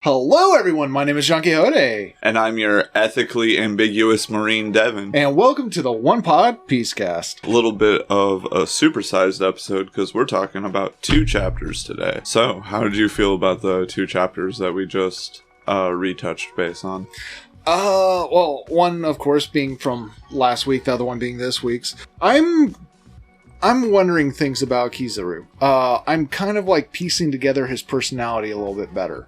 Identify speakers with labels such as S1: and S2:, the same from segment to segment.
S1: Hello everyone, my name is Donquixote.
S2: And I'm your ethically ambiguous Marine Devin.
S1: And welcome to the One Pod Piececast.
S2: A little bit of a supersized episode because we're talking about 2 chapters today. So, how did you feel about the 2 chapters that we just retouched base on?
S1: Well, one of course being from last week, the other one being this week's. I'm wondering things about Kizaru. I'm kind of like piecing together his personality a little bit better.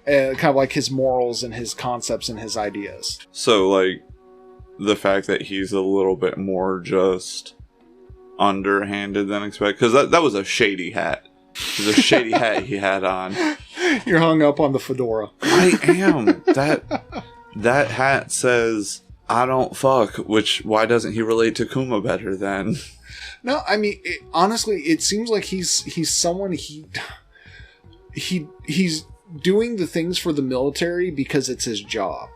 S1: Kind of like his morals and his concepts and his ideas.
S2: So, like, the fact that he's a little bit more just underhanded than expected. Because that was a shady hat. It was a shady hat he had on.
S1: You're hung up on the fedora.
S2: I am. That hat says, I don't fuck, which, why doesn't he relate to Kuma better then?
S1: No, I mean, honestly, it seems like he's someone he's doing the things for the military because it's his job.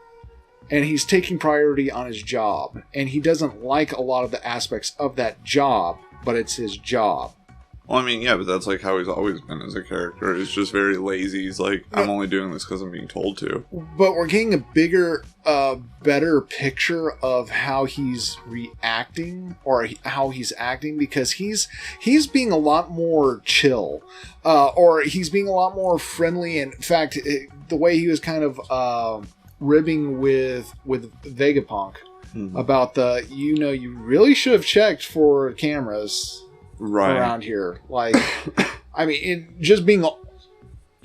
S1: And he's taking priority on his job. And he doesn't like a lot of the aspects of that job, but it's his job.
S2: Well, I mean, yeah, but that's like how he's always been as a character. He's just very lazy. He's like, I'm only doing this because I'm being told to.
S1: But we're getting a bigger, better picture of how he's reacting or how he's acting, because he's being a lot more chill, or he's being a lot more friendly. In fact, the way he was kind of ribbing with Vegapunk about you really should have checked for cameras.
S2: Right.
S1: Around here. Like, I mean, just being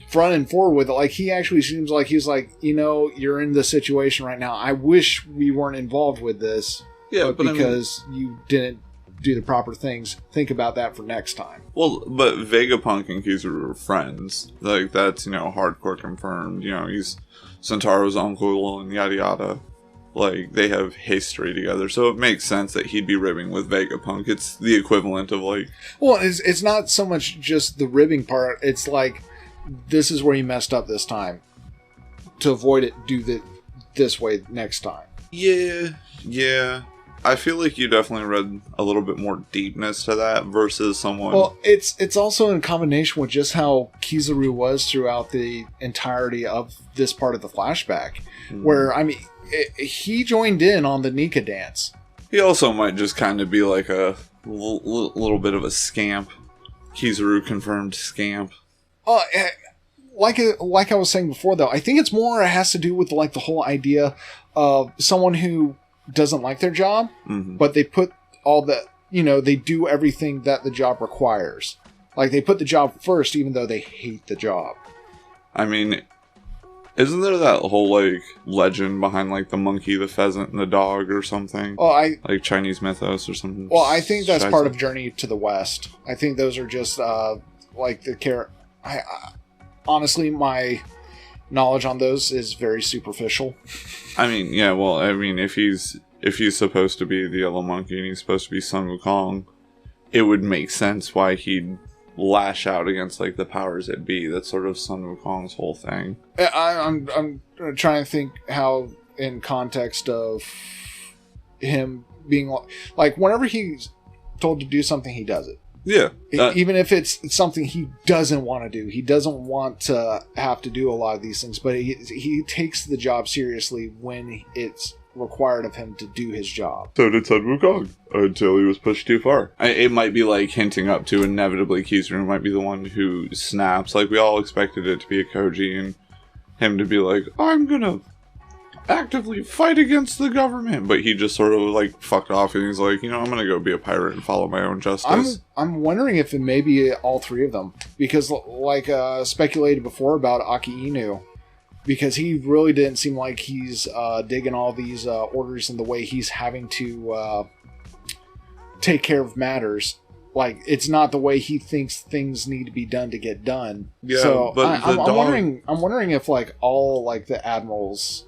S1: front and forward with it, like, he actually seems like he's like, you're in this situation right now. I wish we weren't involved with this.
S2: Yeah,
S1: but because you didn't do the proper things, think about that for next time.
S2: Well, but Vegapunk and Kizaru are friends. Like, that's, hardcore confirmed. He's Centaro's uncle and yada yada. Like, they have history together, so it makes sense that he'd be ribbing with Vegapunk. It's the equivalent of, like...
S1: Well, it's not so much just the ribbing part. It's like, this is where you messed up this time. To avoid it, do this way next time.
S2: Yeah. I feel like you definitely read a little bit more deepness to that versus someone... Well,
S1: it's also in combination with just how Kizaru was throughout the entirety of this part of the flashback. Where, I mean... he joined in on the Nika dance.
S2: He also might just kind of be like a little bit of a scamp. Kizaru confirmed scamp.
S1: Like I was saying before, though, I think it's more, it has to do with like the whole idea of someone who doesn't like their job, but they put all the, they do everything that the job requires. Like, they put the job first, even though they hate the job.
S2: I mean... Isn't there that whole, like, legend behind, like, the monkey, the pheasant, and the dog or something?
S1: Well,
S2: like Chinese mythos or something?
S1: Well, I think that's part of Journey to the West. I think those are just, like, the honestly, my knowledge on those is very superficial.
S2: I mean, yeah, well, I mean, if he's supposed to be the yellow monkey and he's supposed to be Sun Wukong, it would make sense why he'd lash out against, like, the powers that be. That's sort of Sun Wukong's whole thing.
S1: I'm trying to think how, in context of him being like, whenever he's told to do something, he does it.
S2: Yeah.
S1: Even if it's something he doesn't want to do. He doesn't want to have to do a lot of these things, but he takes the job seriously when it's required of him to do his job.
S2: So did Sun Wukong, until he was pushed too far. It might be like hinting up to inevitably Kizaru might be the one who snaps. Like, we all expected it to be a Koji and him to be like, I'm gonna actively fight against the government, but he just sort of like fucked off and he's like, I'm gonna go be a pirate and follow my own justice.
S1: I'm wondering if it may be all 3 of them, because like speculated before about Aki Inu, because he really didn't seem like he's digging all these orders and the way he's having to take care of matters. Like, it's not the way he thinks things need to be done to get done. Yeah, so but I'm wondering if, like, all, like, the admirals...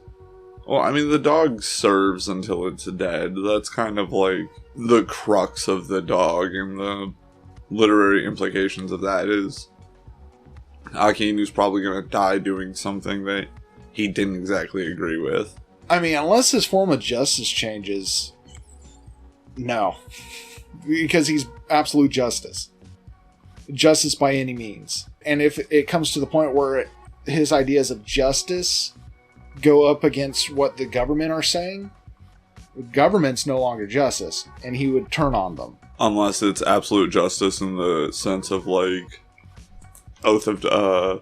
S2: Well, I mean, the dog serves until it's dead. That's kind of, like, the crux of the dog, and the literary implications of that is Aki Inu's probably going to die doing something that he didn't exactly agree with.
S1: I mean, unless his form of justice changes, no. Because he's absolute justice. Justice by any means. And if it comes to the point where his ideas of justice go up against what the government are saying, government's no longer justice, and he would turn on them.
S2: Unless it's absolute justice in the sense of, like, Oath of the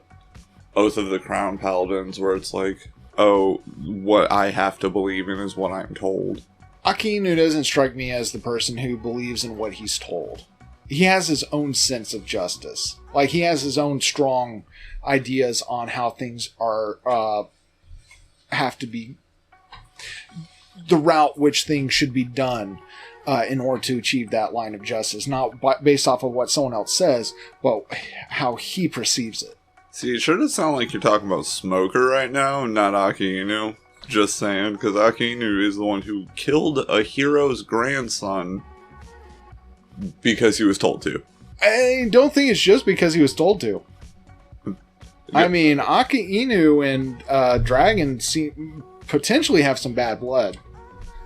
S2: Crown Paladins, where it's like, oh, what I have to believe in is what I'm told.
S1: Aki Inu doesn't strike me as the person who believes in what he's told. He has his own sense of justice. Like, he has his own strong ideas on how things are, have to be, the route which things should be done in order to achieve that line of justice. Not based off of what someone else says, but how he perceives it.
S2: See, it sure does sound like you're talking about Smoker right now, not Aki Inu. Just saying, because Aki Inu is the one who killed a hero's grandson because he was told to.
S1: I don't think it's just because he was told to. Yeah. I mean, Aki Inu and Dragon potentially have some bad blood,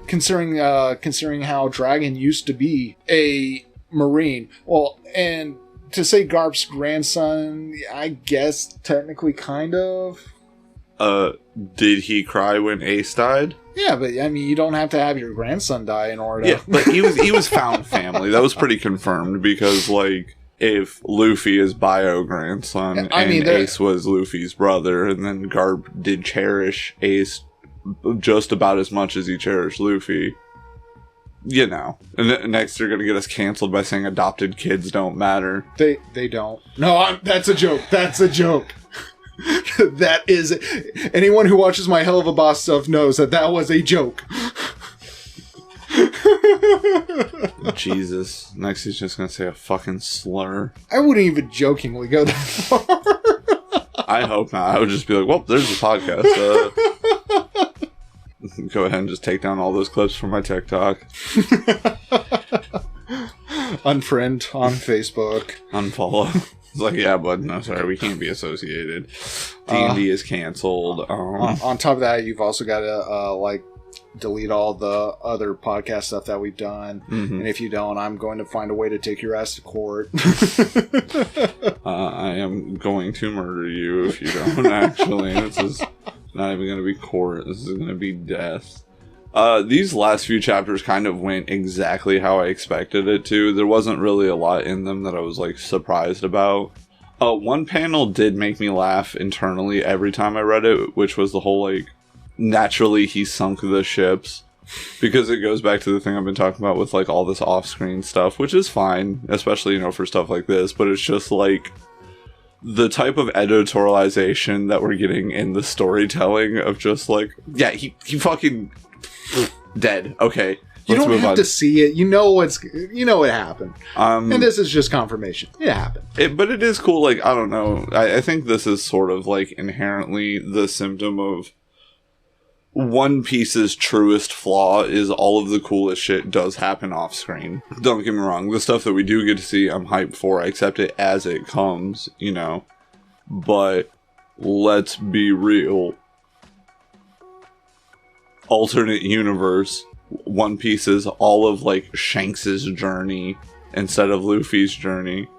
S1: considering how Dragon used to be a Marine. Well, and to say Garp's grandson, I guess technically kind of.
S2: Did he cry when Ace died?
S1: Yeah, but I mean, you don't have to have your grandson die in order to...
S2: Yeah, but he was found family. That was pretty confirmed, because, like, if Luffy is bio grandson and Ace was Luffy's brother, and then Garp did cherish Ace just about as much as he cherished Luffy, you know. And next you're gonna get us canceled by saying adopted kids don't matter.
S1: They don't. No, that's a joke. That's a joke. That is... Anyone who watches my Hell of a Boss stuff knows that was a joke.
S2: Jesus. Next he's just gonna say a fucking slur.
S1: I wouldn't even jokingly go that far.
S2: I hope not. I would just be like, well, there's the podcast. Go ahead and just take down all those clips from my TikTok.
S1: Unfriend on Facebook.
S2: Unfollow. It's like, yeah, bud, no, sorry, we can't be associated. D&D is canceled.
S1: On top of that, you've also got to, delete all the other podcast stuff that we've done. Mm-hmm. And if you don't, I'm going to find a way to take your ass to court.
S2: I am going to murder you if you don't, actually. This is not even going to be court. This is going to be death. These last few chapters kind of went exactly how I expected it to. There wasn't really a lot in them that I was, like, surprised about. One panel did make me laugh internally every time I read it, which was the whole, like, naturally he sunk the ships. Because it goes back to the thing I've been talking about with, like, all this off-screen stuff, which is fine, especially, you know, for stuff like this, but it's just, like, the type of editorialization that we're getting in the storytelling of just, like, yeah, he fucking... dead. Okay.
S1: You don't have to see it. You know it happened. And this is just confirmation. It happened.
S2: But it is cool. Like, I don't know. I think this is sort of like inherently the symptom of One Piece's truest flaw is all of the coolest shit does happen off screen. Don't get me wrong. The stuff that we do get to see, I'm hyped for. I accept it as it comes, you know. But let's be real. Alternate universe, One Piece is all of, like, Shanks's journey instead of Luffy's journey.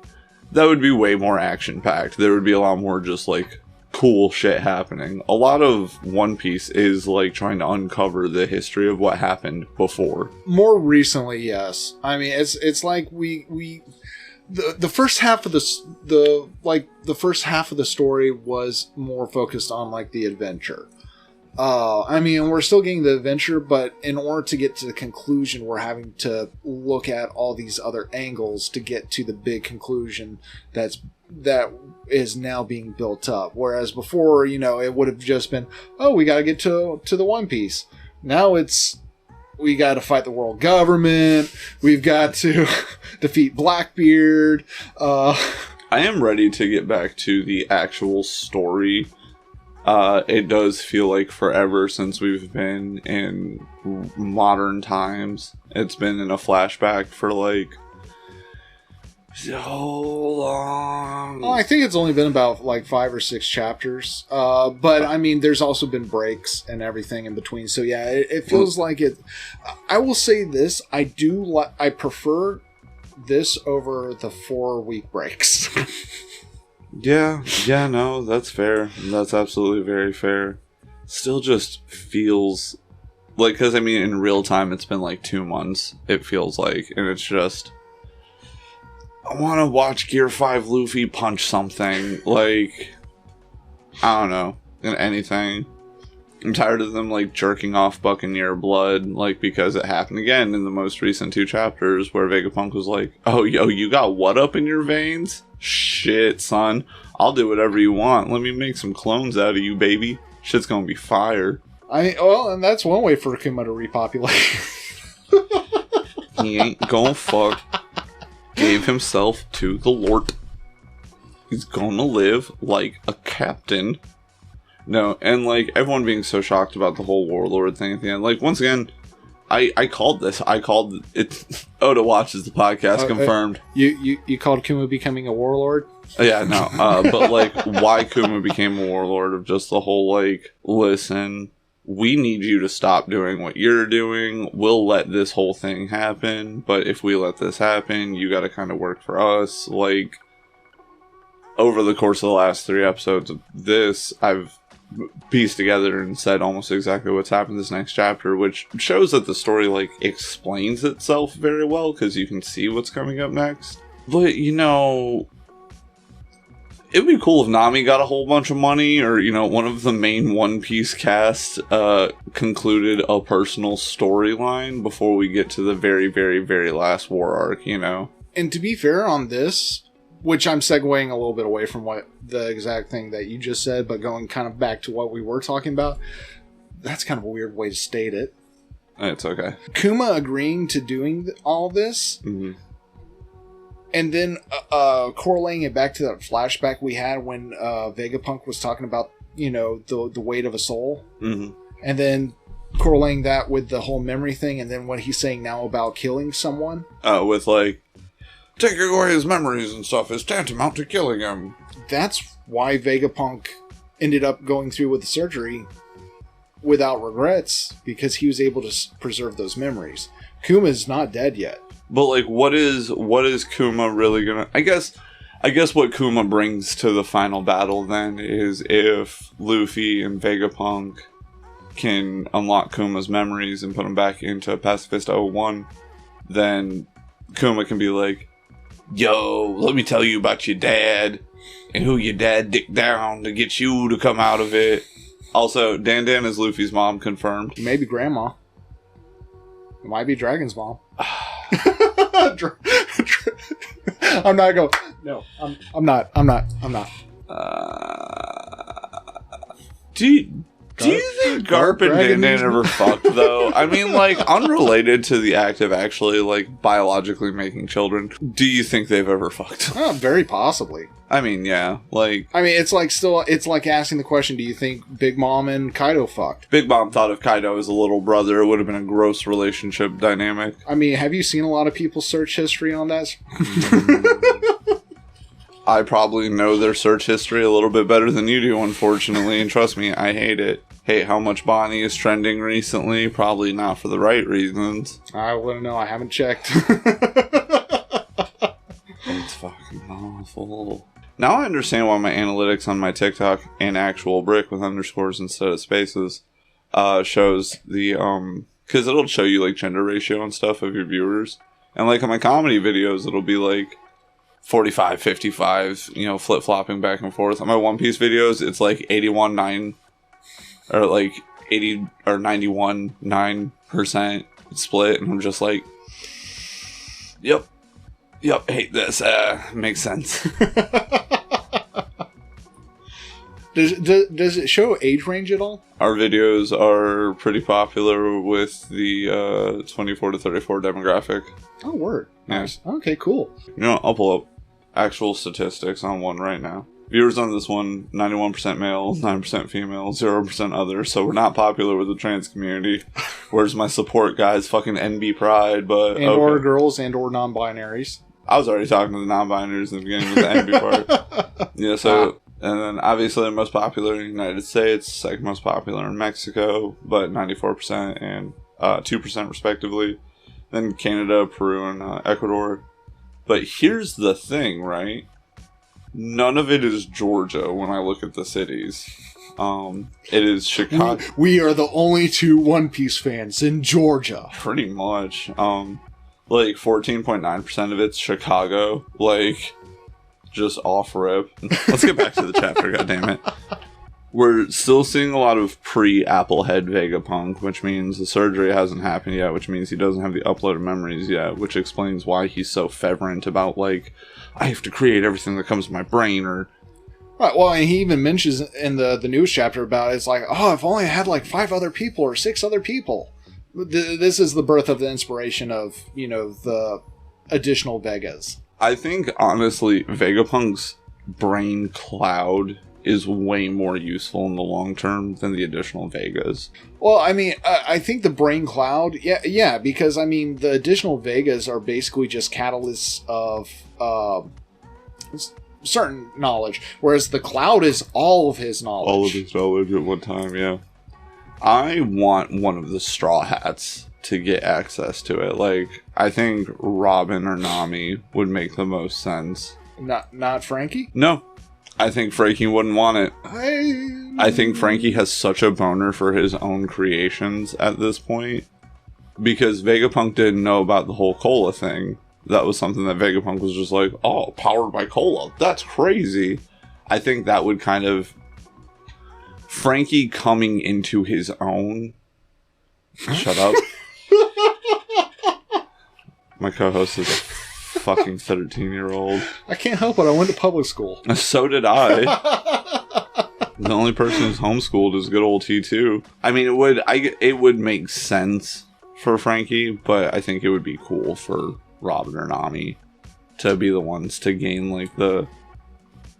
S2: That would be way more action-packed. There would be a lot more just, like, cool shit happening. A lot of One Piece is, like, trying to uncover the history of what happened before.
S1: More recently, yes. I mean, it's like the first half of the first half of the story was more focused on, like, the adventure. I mean, we're still getting the adventure, but in order to get to the conclusion, we're having to look at all these other angles to get to the big conclusion that is now being built up. Whereas before, you know, it would have just been, oh, we got to get to the One Piece. Now it's, we got to fight the world government. We've got to defeat Blackbeard.
S2: I am ready to get back to the actual story. It does feel like forever since we've been in modern times. It's been in a flashback for, like, so long.
S1: Well, I think it's only been about, like, 5 or 6 chapters. But, I mean, there's also been breaks and everything in between. So, yeah, it feels like it... I will say this. I prefer this over the 4-week breaks.
S2: Yeah, no, that's fair. That's absolutely very fair. Still just feels like, because I mean, in real time, it's been like 2 months, it feels like, and it's just, I want to watch Gear 5 Luffy punch something, like, I don't know, in anything. I'm tired of them, like, jerking off Buccaneer blood, like, because it happened again in the most recent 2 chapters, where Vegapunk was like, oh, yo, you got what up in your veins? Shit, son. I'll do whatever you want. Let me make some clones out of you, baby. Shit's gonna be fire.
S1: And that's one way for Kuma to repopulate.
S2: He ain't gonna fuck. Gave himself to the Lord. He's gonna live like a captain. No, and like everyone being so shocked about the whole warlord thing at the end. Like, once again, I called this. I called it. Oda watches the podcast, confirmed.
S1: You called Kuma becoming a warlord?
S2: Yeah, no. But like, why Kuma became a warlord of just the whole like, listen, we need you to stop doing what you're doing. We'll let this whole thing happen, but if we let this happen, you got to kind of work for us. Like, over the course of the last 3 episodes of this, I've pieced together and said almost exactly what's happened this next chapter, which shows that the story like explains itself very well, because you can see what's coming up next. But you know, it'd be cool if Nami got a whole bunch of money, or you know, one of the main One Piece cast concluded a personal storyline before we get to the very, very, very last war arc, you know.
S1: And to be fair on this, which I'm segueing a little bit away from what the exact thing that you just said, but going kind of back to what we were talking about, that's kind of a weird way to state it.
S2: It's okay.
S1: Kuma agreeing to doing all this, and then correlating it back to that flashback we had when Vegapunk was talking about, you know, the weight of a soul, and then correlating that with the whole memory thing, and then what he's saying now about killing someone.
S2: With like, taking away his memories and stuff is tantamount to killing him. That's
S1: why Vegapunk ended up going through with the surgery without regrets, because he was able to preserve those memories. Kuma's not dead yet.
S2: But like, what is Kuma really gonna? I guess what Kuma brings to the final battle then is, if Luffy and Vegapunk can unlock Kuma's memories and put him back into Pacifist 01, then Kuma can be like, yo, let me tell you about your dad and who your dad dicked down to get you to come out of it. Also, Dan Dan is Luffy's mom, confirmed.
S1: Maybe grandma. It might be Dragon's mom. I'm not going. No, I'm not.
S2: Do you think Garp and Dan Dan ever fucked, though? I mean, like, unrelated to the act of actually, like, biologically making children, do you think they've ever fucked?
S1: Very possibly.
S2: I mean, yeah, like...
S1: I mean, it's like asking the question, do you think Big Mom and Kaido fucked?
S2: Big Mom thought of Kaido as a little brother. It would have been a gross relationship dynamic.
S1: I mean, have you seen a lot of people's search history on that?
S2: I probably know their search history a little bit better than you do, unfortunately, and trust me, I hate it. Hate how much Bonnie is trending recently, probably not for the right reasons.
S1: I wouldn't know, I haven't checked.
S2: It's fucking awful. Now I understand why my analytics on my TikTok and actual brick with underscores instead of spaces shows the, because it'll show you, like, gender ratio and stuff of your viewers. And, like, on my comedy videos, it'll be, like, 45, 55, you know, flip-flopping back and forth. On my One Piece videos, it's like 81-9, or like 80 or 91-9% split, and I'm just like, yep, hate this, makes sense.
S1: Does it show age range at all?
S2: Our videos are pretty popular with the 24 to 34 demographic.
S1: Oh, word.
S2: Yeah.
S1: Nice. Okay, cool.
S2: You know, I'll pull up actual statistics on one right now. Viewers on this one, 91% male, 9% female, 0% other, so we're not popular with the trans community. Where's my support, guys? Fucking NB Pride, but...
S1: And or girls and or non-binaries.
S2: I was already talking to the non-binaries in the beginning with the NB part. Yeah, so... And then, obviously, the most popular in the United States, second most popular in Mexico, but 94% and 2% respectively. Then Canada, Peru, and Ecuador. But here's the thing, right? None of it is Georgia when I look at the cities. It is Chicago.
S1: We are the only two One Piece fans in Georgia.
S2: Pretty much. Like 14.9% of it's Chicago. Like, just off rip. Let's get back to the chapter, goddammit. We're still seeing a lot of pre-Applehead Vegapunk, which means the surgery hasn't happened yet, which means he doesn't have the uploaded memories yet, which explains why he's so fervent about, like, I have to create everything that comes to my brain, or...
S1: Right, well, and he even mentions in the news chapter about it, it's like, oh, if only I had like 5 other people or 6 other people. This is the birth of the inspiration of, you know, the additional Vegas.
S2: I think, honestly, Vegapunk's brain cloud is way more useful in the long term than the additional Vegas.
S1: Well, I mean, I think the brain cloud, yeah, because, I mean, the additional Vegas are basically just catalysts of certain knowledge, whereas the cloud is all of his knowledge.
S2: All of his knowledge at one time, yeah. I want one of the Straw Hats to get access to it. Like, I think Robin or Nami would make the most sense.
S1: Not Frankie?
S2: No. I think Frankie wouldn't want it. I think Frankie has such a boner for his own creations at this point. Because Vegapunk didn't know about the whole cola thing. That was something that Vegapunk was just like, oh, powered by cola. That's crazy. I think that would kind of... Frankie coming into his own... Shut up. My co-host is a fucking 13-year-old.
S1: I can't help it. I went to public school.
S2: So did I. The only person who's homeschooled is good old T2. I mean, it would make sense for Frankie, but I think it would be cool for Robin or Nami to be the ones to gain, like, the...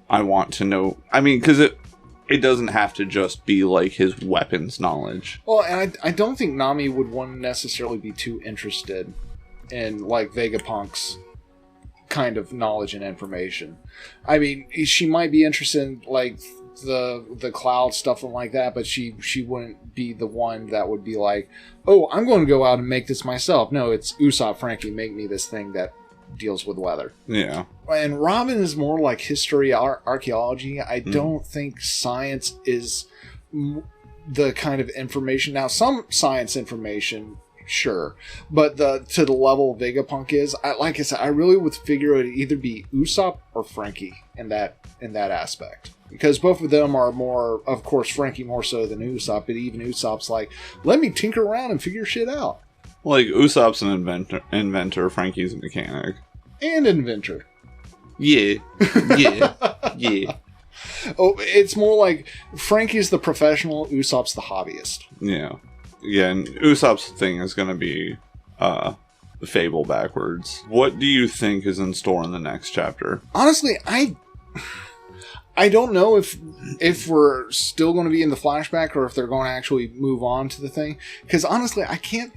S2: I want to know... I mean, because it doesn't have to just be, like, his weapons knowledge.
S1: Well, and I don't think Nami would want to necessarily be too interested in, like, Vegapunk's kind of knowledge and information. I mean, she might be interested in, like, the cloud stuff and like that, but she wouldn't be the one that would be like, oh, I'm going to go out and make this myself. No, it's Usopp, Frankie, make me this thing that deals with weather.
S2: Yeah.
S1: And Robin is more like history, archaeology. I don't think science is the kind of information. Now, some science information, sure, but to the level Vegapunk is, like I said, I really would figure it would either be Usopp or Frankie in that aspect, because both of them are more, of course, Frankie more so than Usopp, but even Usopp's like, let me tinker around and figure shit out.
S2: Like, Usopp's an inventor, Frankie's a mechanic.
S1: And inventor.
S2: Yeah. Yeah.
S1: Oh, it's more like Frankie's the professional, Usopp's the hobbyist.
S2: Yeah. Yeah, and Usopp's thing is going to be the Fable backwards. What do you think is in store in the next chapter?
S1: Honestly, I don't know if we're still going to be in the flashback or if they're going to actually move on to the thing. Because honestly, I can't...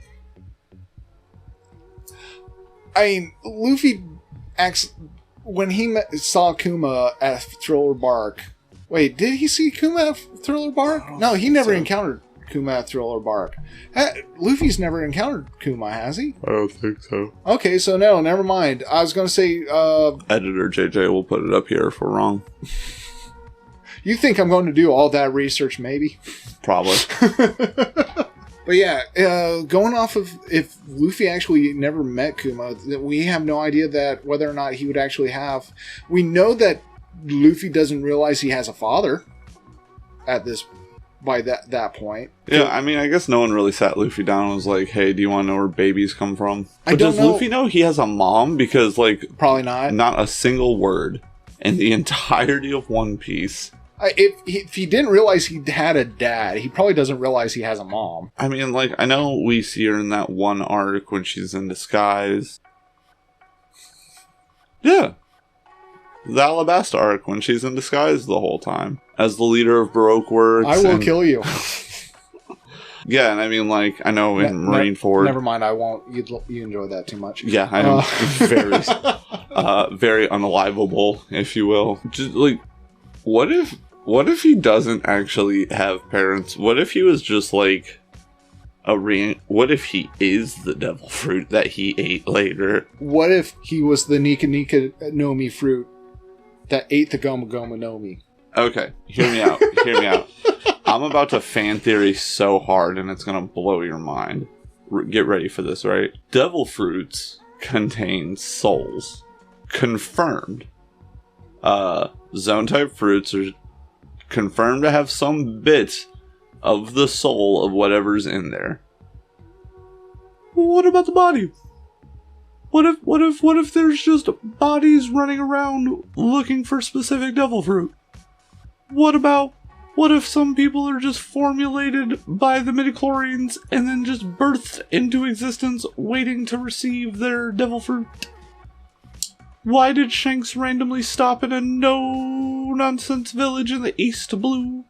S1: I mean, Luffy acts... When he saw Kuma at Thriller Bark... Wait, did he see Kuma at Thriller Bark? No, he never encountered Kuma at Thriller Bark. Luffy's never encountered Kuma, has he?
S2: I don't think so.
S1: Okay, so no, never mind. I was going to say...
S2: Editor JJ will put it up here if we're wrong.
S1: You think I'm going to do all that research, maybe?
S2: Probably.
S1: But yeah, going off of if Luffy actually never met Kuma, we have no idea that whether or not he would actually have... We know that Luffy doesn't realize he has a father by that point.
S2: Yeah, I mean, I guess no one really sat Luffy down and was like, hey, do you want to know where babies come from? But does Luffy know he has a mom? Because, like...
S1: Probably not.
S2: Not a single word in the entirety of One Piece.
S1: If he didn't realize he had a dad, he probably doesn't realize he has a mom.
S2: I mean, like, I know we see her in that one arc when she's in disguise. Yeah. The Alabasta arc when she's in disguise the whole time. As the leader of Baroque Works.
S1: I will kill you.
S2: Yeah, and I mean, like, I know in Marineford...
S1: Never mind, I won't. You enjoy that too much.
S2: Yeah, I am very unalivable, if you will. Just, like, what if he doesn't actually have parents? What if he was just, like, what if he is the devil fruit that he ate later?
S1: What if he was the Nika Nika no Mi fruit that ate the Goma Goma Nomi.
S2: Okay, hear me out. Hear me out. I'm about to fan theory so hard, and it's gonna blow your mind. Get ready for this, right? Devil fruits contain souls. Confirmed. Zone-type fruits are confirmed to have some bit of the soul of whatever's in there. What about the body? What if there's just bodies running around looking for specific devil fruit? What if some people are just formulated by the midichlorians and then just birthed into existence waiting to receive their devil fruit? Why did Shanks randomly stop in a no-nonsense village in the East Blue?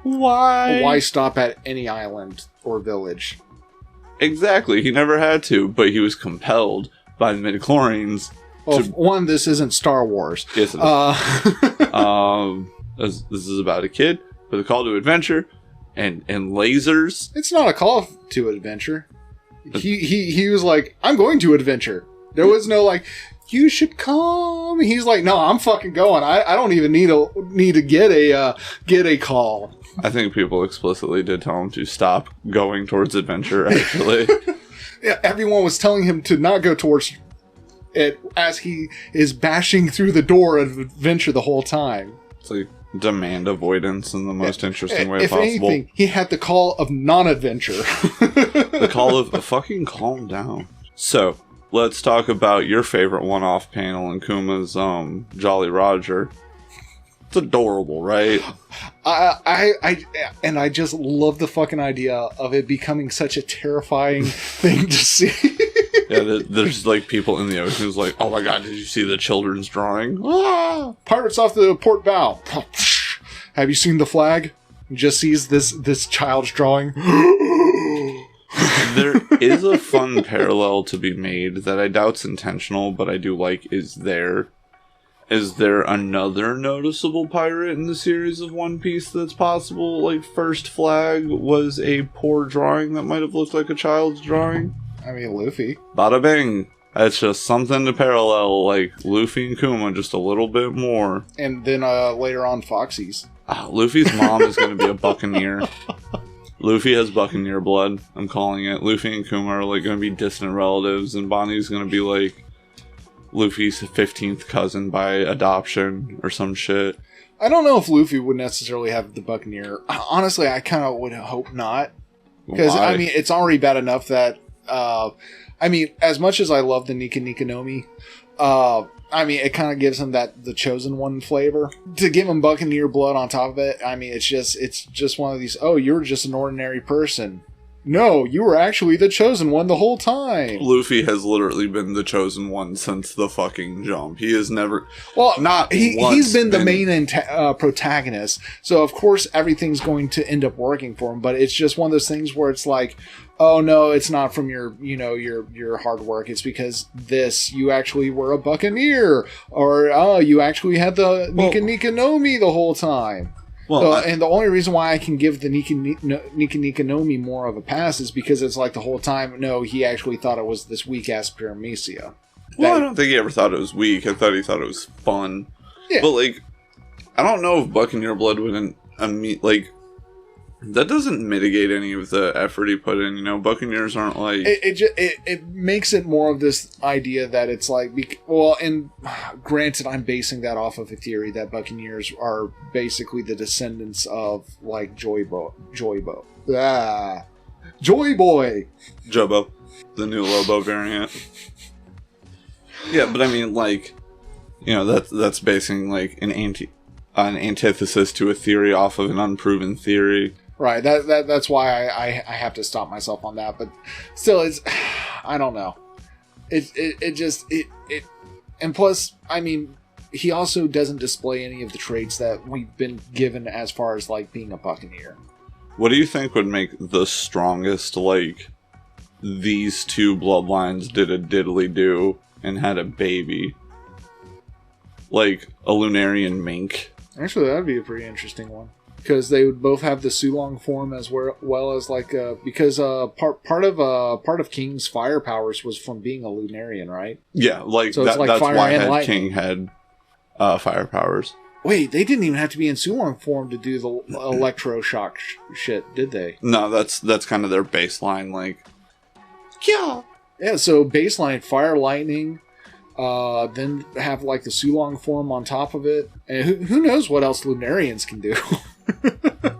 S2: Why
S1: stop at any island or village?
S2: Exactly, he never had to, but he was compelled by the midichlorians.
S1: Well, one, this isn't Star Wars.
S2: Yes, it is. This is about a kid with a call to adventure and lasers.
S1: It's not a call to adventure. He was like, I'm going to adventure. There was no like, you should come. He's like, no, I'm fucking going. I don't even need to get a call.
S2: I think people explicitly did tell him to stop going towards adventure, actually.
S1: Yeah, everyone was telling him to not go towards it as he is bashing through the door of adventure the whole time.
S2: It's like demand avoidance in the most interesting way
S1: if
S2: possible.
S1: Anything, he had the call of non-adventure.
S2: The call of fucking calm down. So, let's talk about your favorite one-off panel in Kuma's Jolly Roger. It's adorable, right?
S1: I just love the fucking idea of it becoming such a terrifying thing to see.
S2: Yeah, there's like people in the ocean who's like, oh my god, did you see the children's drawing?
S1: Ah, pirates off the port bow. Have you seen the flag? He just sees this child's drawing.
S2: There is a fun parallel to be made that I doubt's intentional, but I do like is there. Is there another noticeable pirate in the series of One Piece that's possible? Like, First Flag was a poor drawing that might have looked like a child's drawing?
S1: I mean, Luffy.
S2: Bada bing. That's just something to parallel, like, Luffy and Kuma just a little bit more.
S1: And then later on, Foxy's.
S2: Luffy's mom is going to be a buccaneer. Luffy has buccaneer blood, I'm calling it. Luffy and Kuma are, like, going to be distant relatives, and Bonnie's going to be, like, Luffy's 15th cousin by adoption or some shit.
S1: I don't know if Luffy would necessarily have the buccaneer. Honestly, I kind of would hope not. Because, I mean, it's already bad enough that... I mean, as much as I love the Nika Nika Nomi, I mean, it kind of gives him the chosen one flavor. To give him buccaneer blood on top of it, I mean, it's just one of these, oh, you're just an ordinary person. No, you were actually the chosen one the whole time.
S2: Luffy has literally been the chosen one since the fucking jump. He has never...
S1: Well, he's been the main protagonist, so of course everything's going to end up working for him, but it's just one of those things where it's like, oh no, it's not from your hard work, it's because you actually were a buccaneer, or oh, you actually had the Nika Nika Nomi the whole time. Well, and the only reason why I can give the Nika Nika Nomi more of a pass is because it's like the whole time, no, he actually thought it was this weak-ass Paramecia.
S2: Well, I don't think he ever thought it was weak. I thought he thought it was fun.
S1: Yeah.
S2: But, like, I don't know if Buccaneer Blood would, like, that doesn't mitigate any of the effort he put in, you know? Buccaneers aren't like...
S1: It makes it more of this idea that it's like... Well, and granted, I'm basing that off of a theory that Buccaneers are basically the descendants of, like, Joy Boy. Joy Boy.
S2: Jobo. The new Lobo variant. Yeah, but I mean, like... You know, that's basing, like, an antithesis to a theory off of an unproven theory.
S1: Right, that's why I have to stop myself on that, but still, it's, I don't know. And plus, I mean, he also doesn't display any of the traits that we've been given as far as, like, being a buccaneer.
S2: What do you think would make the strongest, like, these two bloodlines did a diddly-do and had a baby? Like, a Lunarian mink?
S1: Actually, that would be a pretty interesting one. Because they would both have the Sulong form as well as like because part of King's fire powers was from being a Lunarian, right?
S2: Yeah, like,
S1: so it's like
S2: that's
S1: fire
S2: why
S1: and lightning.
S2: King had fire powers.
S1: Wait, they didn't even have to be in Sulong form to do the electroshock shit, did they?
S2: No, that's kind of their baseline, like...
S1: Yeah. Yeah, so baseline fire, lightning, then have like the Sulong form on top of it. And who knows what else Lunarians can do.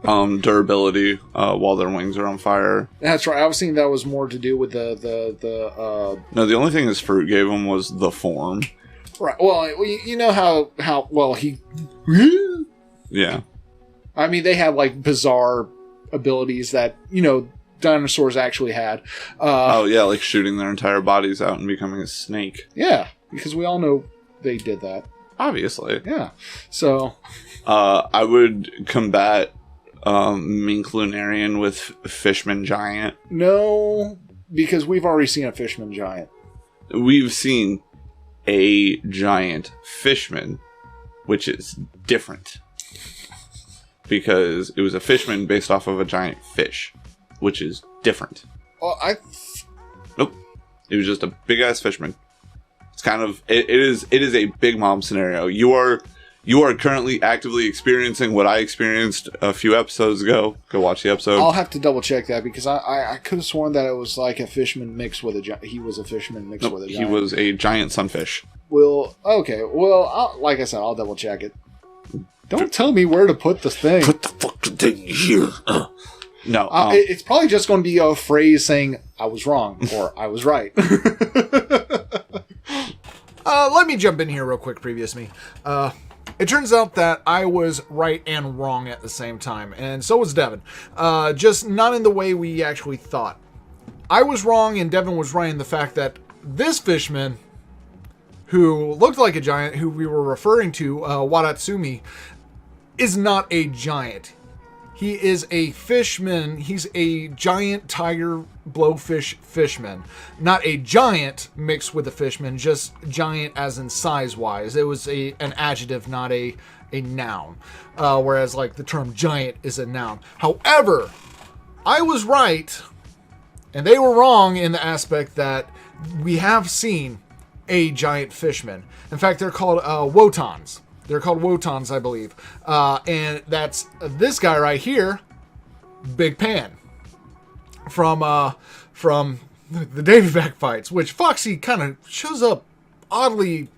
S2: Durability while their wings are on fire.
S1: That's right. I was thinking that was more to do with the
S2: No, the only thing this fruit gave him was the form.
S1: Right. Well, you know how well he...
S2: Yeah.
S1: I mean, they have like bizarre abilities that, dinosaurs actually had.
S2: Oh, yeah, like shooting their entire bodies out and becoming a snake.
S1: Yeah, because we all know they did that.
S2: Obviously.
S1: Yeah. So...
S2: I would combat Mink Lunarian with Fishman Giant.
S1: No, because we've already seen a Fishman Giant.
S2: We've seen a giant fishman, which is different. Because it was a fishman based off of a giant fish, which is different.
S1: Well,
S2: Nope. It was just a big-ass fishman. It's kind of... It is a Big Mom scenario. You are currently actively experiencing what I experienced a few episodes ago. Go watch the episode.
S1: I'll have to double check that because I could have sworn that it was like a fisherman mixed with a giant. He was a fisherman mixed with a giant.
S2: He was a giant sunfish.
S1: Okay. Well, like I said, I'll double check it. Don't tell me where to put the thing.
S2: Put the fucking thing here. No.
S1: It's probably just going to be a phrase saying, I was wrong, or I was right.
S3: Let me jump in here real quick, previous me. It turns out that I was right and wrong at the same time, and so was Devin. Just not in the way we actually thought. I was wrong, and Devin was right in the fact that this fishman, who looked like a giant, who we were referring to, Wadatsumi, is not a giant. He is a fishman. He's a giant tiger blowfish fishman. Not a giant mixed with a fishman, just giant as in size-wise. It was an adjective, not a noun. Whereas, like, the term giant is a noun. However, I was right, and they were wrong in the aspect that we have seen a giant fishman. In fact, they're called wotons. They're called wotons, I believe. And that's this guy right here, Big Pan. From the Davy-Back fights, which Foxy kind of shows up oddly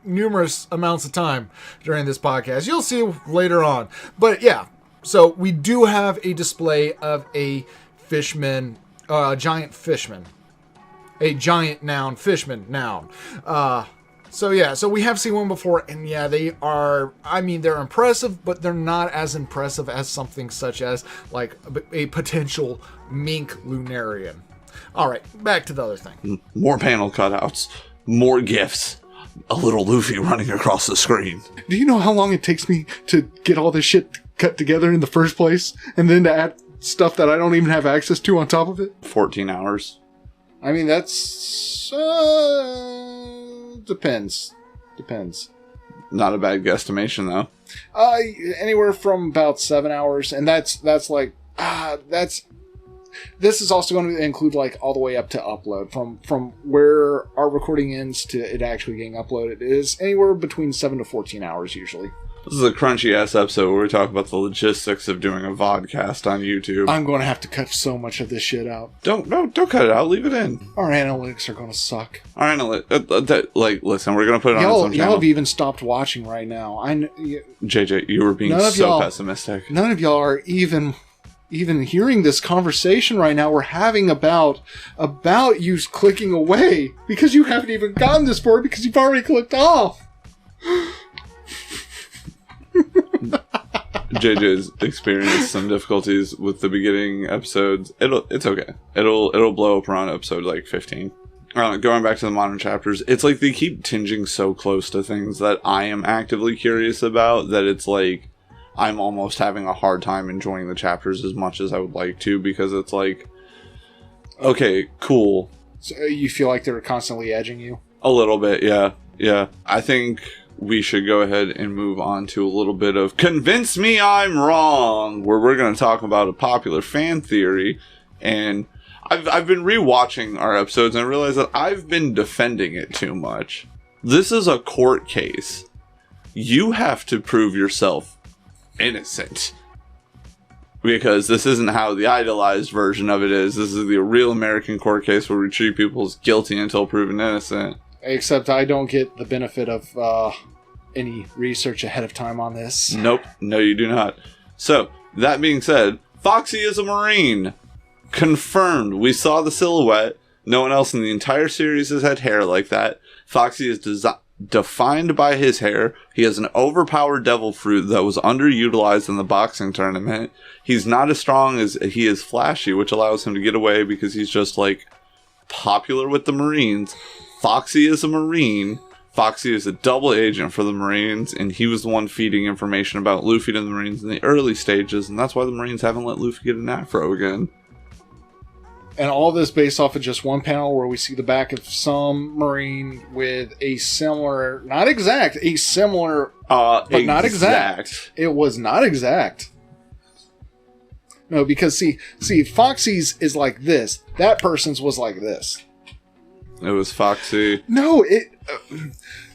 S3: numerous amounts of time during this podcast. You'll see later on. But yeah, so we do have a display of a fishman, giant fishman. A giant noun, fishman noun. So yeah, so we have seen one before, and yeah, they're impressive, but they're not as impressive as something such as, like, a potential mink Lunarian. Alright, back to the other thing.
S2: More panel cutouts, more GIFs, a little Luffy running across the screen.
S1: Do you know how long it takes me to get all this shit cut together in the first place, and then to add stuff that I don't even have access to on top of it?
S2: 14 hours.
S1: I mean, that's... Depends.
S2: Not a bad guesstimation, though.
S1: Anywhere from about 7 hours, and that's this is also going to include like all the way up to upload. From where our recording ends to it actually getting uploaded is anywhere between 7 to 14 hours usually.
S2: This is a crunchy ass episode where we talk about the logistics of doing a vodcast on YouTube.
S1: I'm going to have to cut so much of this shit out.
S2: Don't cut it out. Leave it in.
S1: Our analytics are going to suck.
S2: Our analytics, listen, we're going to put it on some channel.
S1: Y'all have even stopped watching right now.
S2: JJ, you were being so pessimistic.
S1: None of y'all are even hearing this conversation right now we're having about you clicking away because you haven't even gotten this far because you've already clicked off.
S2: JJ's experienced some difficulties with the beginning episodes. It's okay. It'll blow up around episode like 15. Going back to the modern chapters, it's like they keep tinging so close to things that I am actively curious about that it's like I'm almost having a hard time enjoying the chapters as much as I would like to, because it's like, okay, cool.
S1: So you feel like they're constantly edging you?
S2: A little bit, yeah. Yeah. I think we should go ahead and move on to a little bit of Convince Me I'm Wrong, where we're going to talk about a popular fan theory. And I've been rewatching our episodes and I realized that I've been defending it too much. This is a court case you have to prove yourself innocent. Because this isn't how the idolized version of it is. This is the real American court case where we treat people as guilty until proven innocent.
S1: Except I don't get the benefit of any research ahead of time on this.
S2: Nope. No, you do not. So, that being said, Foxy is a Marine. Confirmed. We saw the silhouette. No one else in the entire series has had hair like that. Foxy is defined by his hair. He has an overpowered devil fruit that was underutilized in the boxing tournament. He's not as strong as he is flashy, which allows him to get away because he's just like popular with the Marines. Foxy is a Marine. Foxy is a double agent for the Marines, and he was the one feeding information about Luffy to the Marines in the early stages, and that's why the Marines haven't let Luffy get an afro again.
S1: And all this based off of just one panel where we see the back of some Marine with a similar, not exact, a similar, but not exact. It was not exact. No, because see, Foxy's is like this. That person's was like this.
S2: It was Foxy.
S1: No,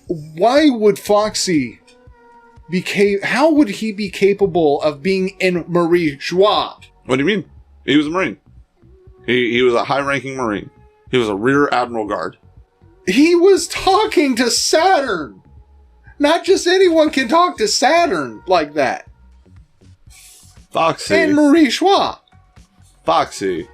S1: why would Foxy how would he be capable of being in Marie Joie?
S2: What do you mean? He was a Marine. He was a high-ranking Marine. He was a rear admiral guard.
S1: He was talking to Saturn. Not just anyone can talk to Saturn like that.
S2: Foxy.
S1: And Marie Joie.
S2: Foxy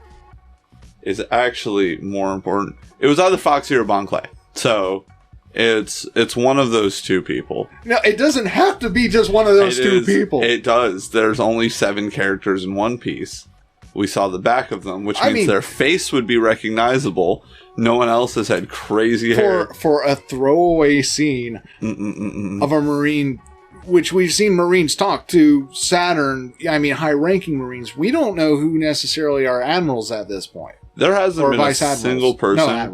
S2: is actually more important. It was either Foxy or Bon Clay. So, it's one of those two people.
S1: No, it doesn't have to be just one of those two people.
S2: It does. There's only 7 characters in One Piece. We saw the back of them, which means their face would be recognizable. No one else has had crazy hair.
S1: For a throwaway scene of a Marine, which we've seen Marines talk to Saturn, high-ranking Marines. We don't know who necessarily are admirals at this point.
S2: There hasn't been a single person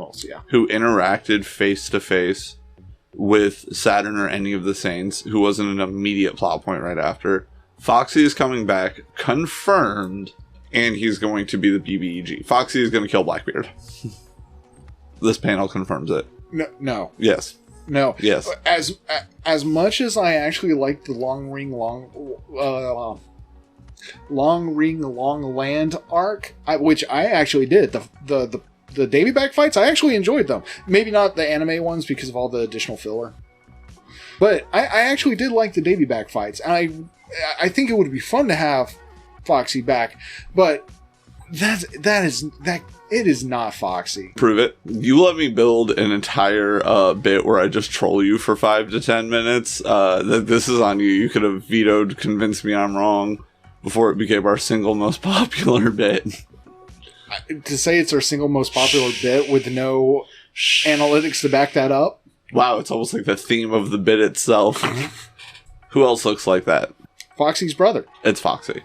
S2: who interacted face-to-face with Saturn or any of the Saints who wasn't an immediate plot point right after. Foxy is coming back, confirmed, and he's going to be the BBEG. Foxy is going to kill Blackbeard. This panel confirms it.
S1: No.
S2: Yes.
S1: No.
S2: Yes.
S1: As much as I actually like the long land arc, which I actually did, the Davy back fights, I actually enjoyed them. Maybe not the anime ones because of all the additional filler, but I actually did like the Davy back fights, and I think it would be fun to have Foxy back, but it is not Foxy.
S2: Prove it. You let me build an entire bit where I just troll you for 5 to 10 minutes. This is on you. You could have vetoed, convinced me I'm wrong before it became our single most popular bit.
S1: To say it's our single most popular bit with no analytics to back that up?
S2: Wow, it's almost like the theme of the bit itself. Who else looks like that?
S1: Foxy's brother.
S2: It's Foxy.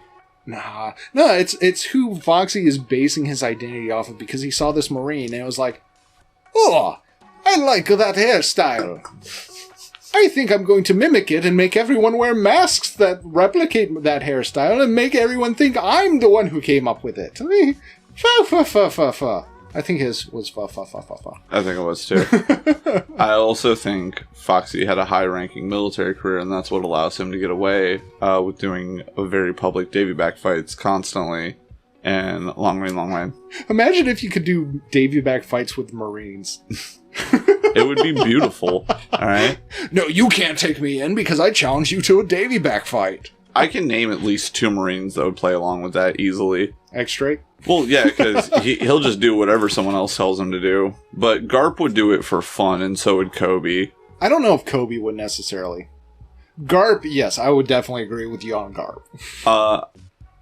S1: No, it's who Foxy is basing his identity off of, because he saw this Marine and it was like, oh, I like that hairstyle. I think I'm going to mimic it and make everyone wear masks that replicate that hairstyle and make everyone think I'm the one who came up with it. Fa. I think his was fa.
S2: I think it was too. I also think Foxy had a high-ranking military career, and that's what allows him to get away with doing a very public Davy back fights constantly and long line.
S1: Imagine if you could do Davy back fights with Marines.
S2: It would be beautiful. All right.
S1: No, you can't take me in because I challenge you to a Davy back fight.
S2: I can name at least 2 Marines that would play along with that easily.
S1: X-Drake?
S2: Well, yeah, because he'll just do whatever someone else tells him to do. But Garp would do it for fun, and so would Kobe.
S1: I don't know if Kobe would necessarily. Garp, yes, I would definitely agree with you on Garp.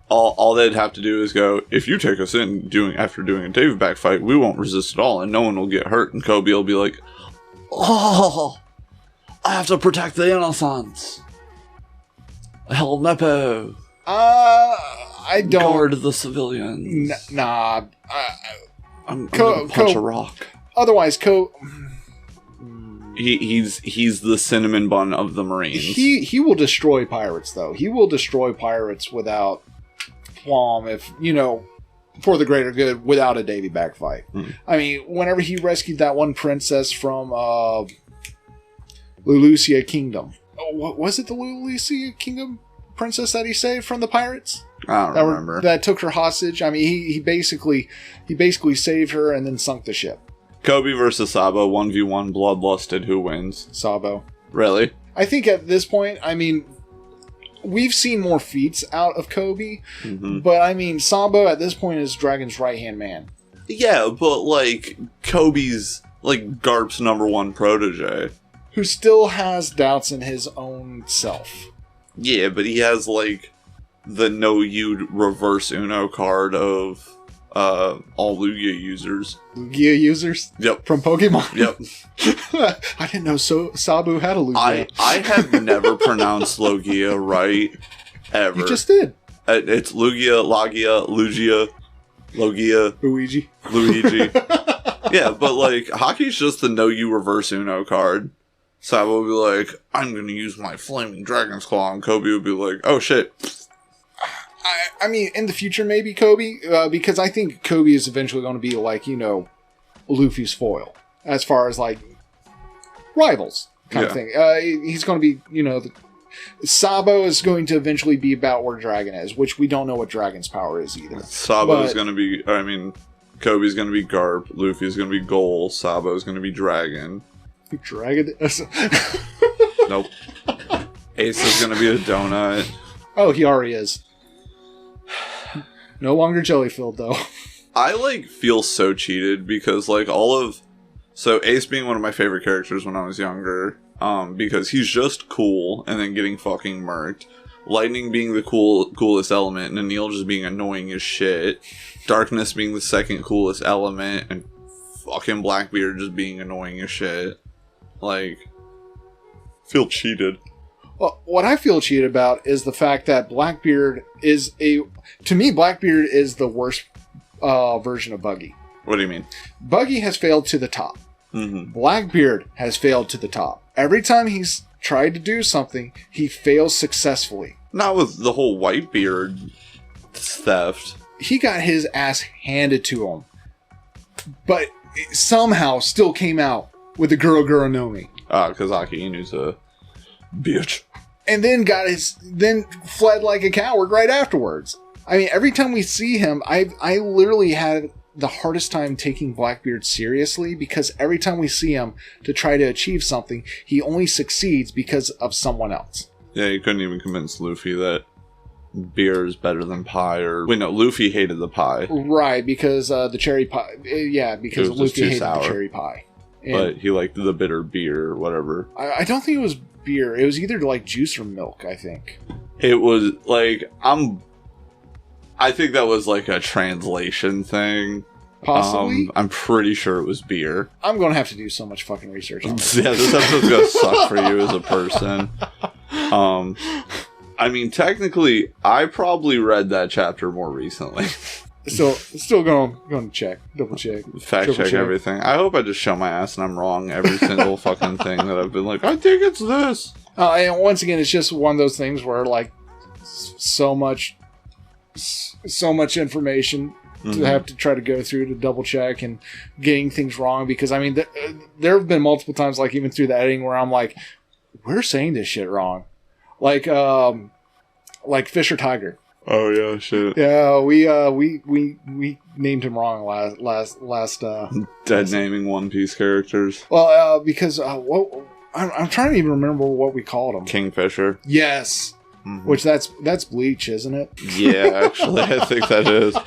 S2: All they'd have to do is go, if you take us in after doing a Davy back fight, we won't resist at all, and no one will get hurt. And Kobe will be like, oh, I have to protect the innocents. Hell Nepo.
S1: I don't.
S2: Guard the civilians.
S1: Nah.
S2: I'm gonna punch a rock.
S1: Otherwise,
S2: He's the cinnamon bun of the Marines.
S1: He will destroy pirates, though. He will destroy pirates without qualm, if, for the greater good, without a Davy back fight. I mean, whenever he rescued that one princess from Lulusia Kingdom, what was it, the Lucia Kingdom princess that he saved from the pirates?
S2: I don't remember.
S1: That took her hostage. I mean, he basically saved her and then sunk the ship.
S2: Kobe versus Sabo, 1v1, bloodlusted. Who wins?
S1: Sabo.
S2: Really?
S1: I think at this point, I mean, we've seen more feats out of Kobe, but I mean, Sabo at this point is Dragon's right-hand man.
S2: Yeah, but like, Kobe's like Garp's #1 protege.
S1: Who still has doubts in his own self.
S2: Yeah, but he has like the no you reverse Uno card of all Lugia users.
S1: Lugia users?
S2: Yep.
S1: From Pokemon?
S2: Yep.
S1: I didn't know Sabu had a Lugia.
S2: I have never pronounced Logia right, ever.
S1: You just did.
S2: It's Lugia, Logia, Lugia, Logia,
S1: Luigi.
S2: Yeah, but like, hockey's just the no you reverse Uno card. Sabo would be like, I'm gonna use my Flaming Dragon's Claw, and Kobe would be like, oh shit.
S1: I mean, in the future, maybe Kobe, because I think Kobe is eventually going to be like, Luffy's foil, as far as like rivals kind of thing. He's going to be, Sabo is going to eventually be about where Dragon is, which we don't know what Dragon's power is either.
S2: Sabo is going to be, Kobe's going to be Garp, Luffy's going to be Goal, Sabo's going to be Dragon.
S1: Dragon?
S2: Nope. Ace is going to be a donut.
S1: Oh, he already is. No longer jelly-filled, though.
S2: I, feel so cheated because, so Ace being one of my favorite characters when I was younger, because he's just cool and then getting fucking murked. Lightning being the coolest element, and Anil just being annoying as shit. Darkness being the second coolest element, and fucking Blackbeard just being annoying as shit. Feel cheated.
S1: Well, what I feel cheated about is the fact that Blackbeard is to me, Blackbeard is the worst version of Buggy.
S2: What do you mean?
S1: Buggy has failed to the top.
S2: Mm-hmm.
S1: Blackbeard has failed to the top. Every time he's tried to do something, he fails successfully.
S2: Not with the whole Whitebeard theft.
S1: He got his ass handed to him, but somehow still came out with the Guro no Mi.
S2: Because Aki Inu's a bitch.
S1: And then then fled like a coward right afterwards. I mean, every time we see him, I literally had the hardest time taking Blackbeard seriously, because every time we see him to try to achieve something, he only succeeds because of someone else.
S2: Yeah, you couldn't even convince Luffy that beer is better than pie, wait, no, Luffy hated the pie.
S1: Right, because the cherry pie, because Luffy hated the cherry pie. And
S2: but he liked the bitter beer or whatever.
S1: I don't think it was beer. It was either juice or milk, I think.
S2: It was I think that was a translation thing.
S1: Possibly.
S2: I'm pretty sure it was beer.
S1: I'm going to have to do so much fucking research on this.
S2: Yeah, this episode's going to suck for you as a person. Technically, I probably read that chapter more recently.
S1: So, still going to check. Double check.
S2: Fact check everything. I hope I just show my ass and I'm wrong every single fucking thing that I've been like, I think it's this.
S1: And once again, it's just one of those things where, so much information to have to try to go through to double check and getting things wrong, because, there have been multiple times, even through the editing, where I'm like, we're saying this shit wrong. Like Fisher Tiger.
S2: Oh yeah, shit.
S1: Yeah, we named him wrong last
S2: dead naming One Piece characters.
S1: Well, because I'm trying to even remember what we called him.
S2: Kingfisher.
S1: Yes. Mm-hmm. Which that's Bleach, isn't it?
S2: Yeah, actually, I think that is.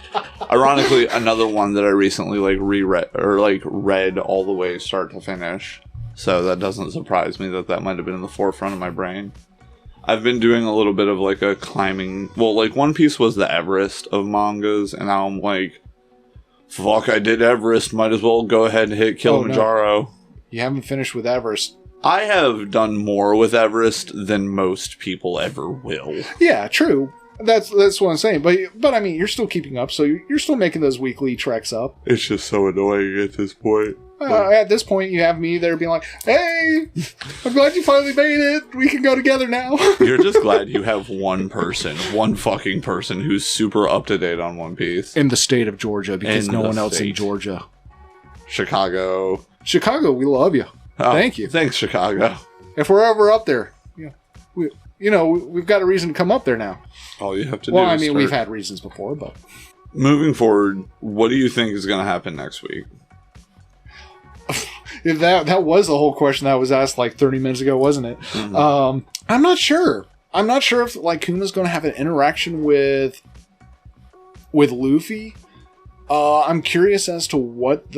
S2: Ironically, another one that I recently reread or read all the way start to finish. So that doesn't surprise me that might have been in the forefront of my brain. I've been doing a little bit of a climbing. Well, One Piece was the Everest of mangas, and now I'm fuck, I did Everest. Might as well go ahead and hit Kilimanjaro.
S1: Oh, no. You haven't finished with Everest.
S2: I have done more with Everest than most people ever will.
S1: Yeah, true. That's what I'm saying. But you're still keeping up, so you're still making those weekly treks up.
S2: It's just so annoying at this point.
S1: At this point, you have me there being like, hey, I'm glad you finally made it. We can go together now.
S2: You're just glad you have one fucking person who's super up to date on One Piece.
S1: In the state of Georgia, because no one else in Georgia.
S2: Chicago,
S1: we love you. Oh, thank you.
S2: Thanks, Chicago.
S1: If we're ever up there, we've got a reason to come up there now.
S2: All you have to do
S1: Well, I
S2: is
S1: mean,
S2: start.
S1: we've had reasons before, but...
S2: Moving forward, what do you think is going to happen next week?
S1: That was the whole question that was asked like 30 minutes ago, wasn't it? Mm-hmm. I'm not sure. I'm not sure if like Kuma's going to have an interaction with Luffy. I'm curious as to what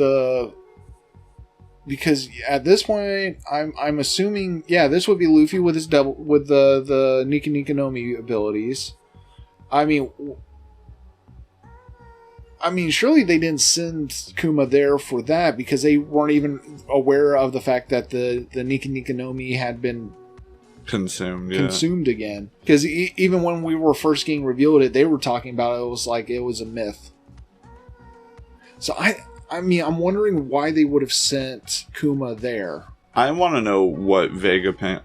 S1: because at this point I'm assuming this would be Luffy with his the Nika Nika no Mi abilities. I mean, surely they didn't send Kuma there for that because they weren't even aware of the fact that the Nika Nika no Mi had been consumed again. Because even when we were first getting revealed they were talking about it was like it was a myth. So I mean, I'm wondering why they would have sent Kuma there.
S2: I want to know what Vegapunk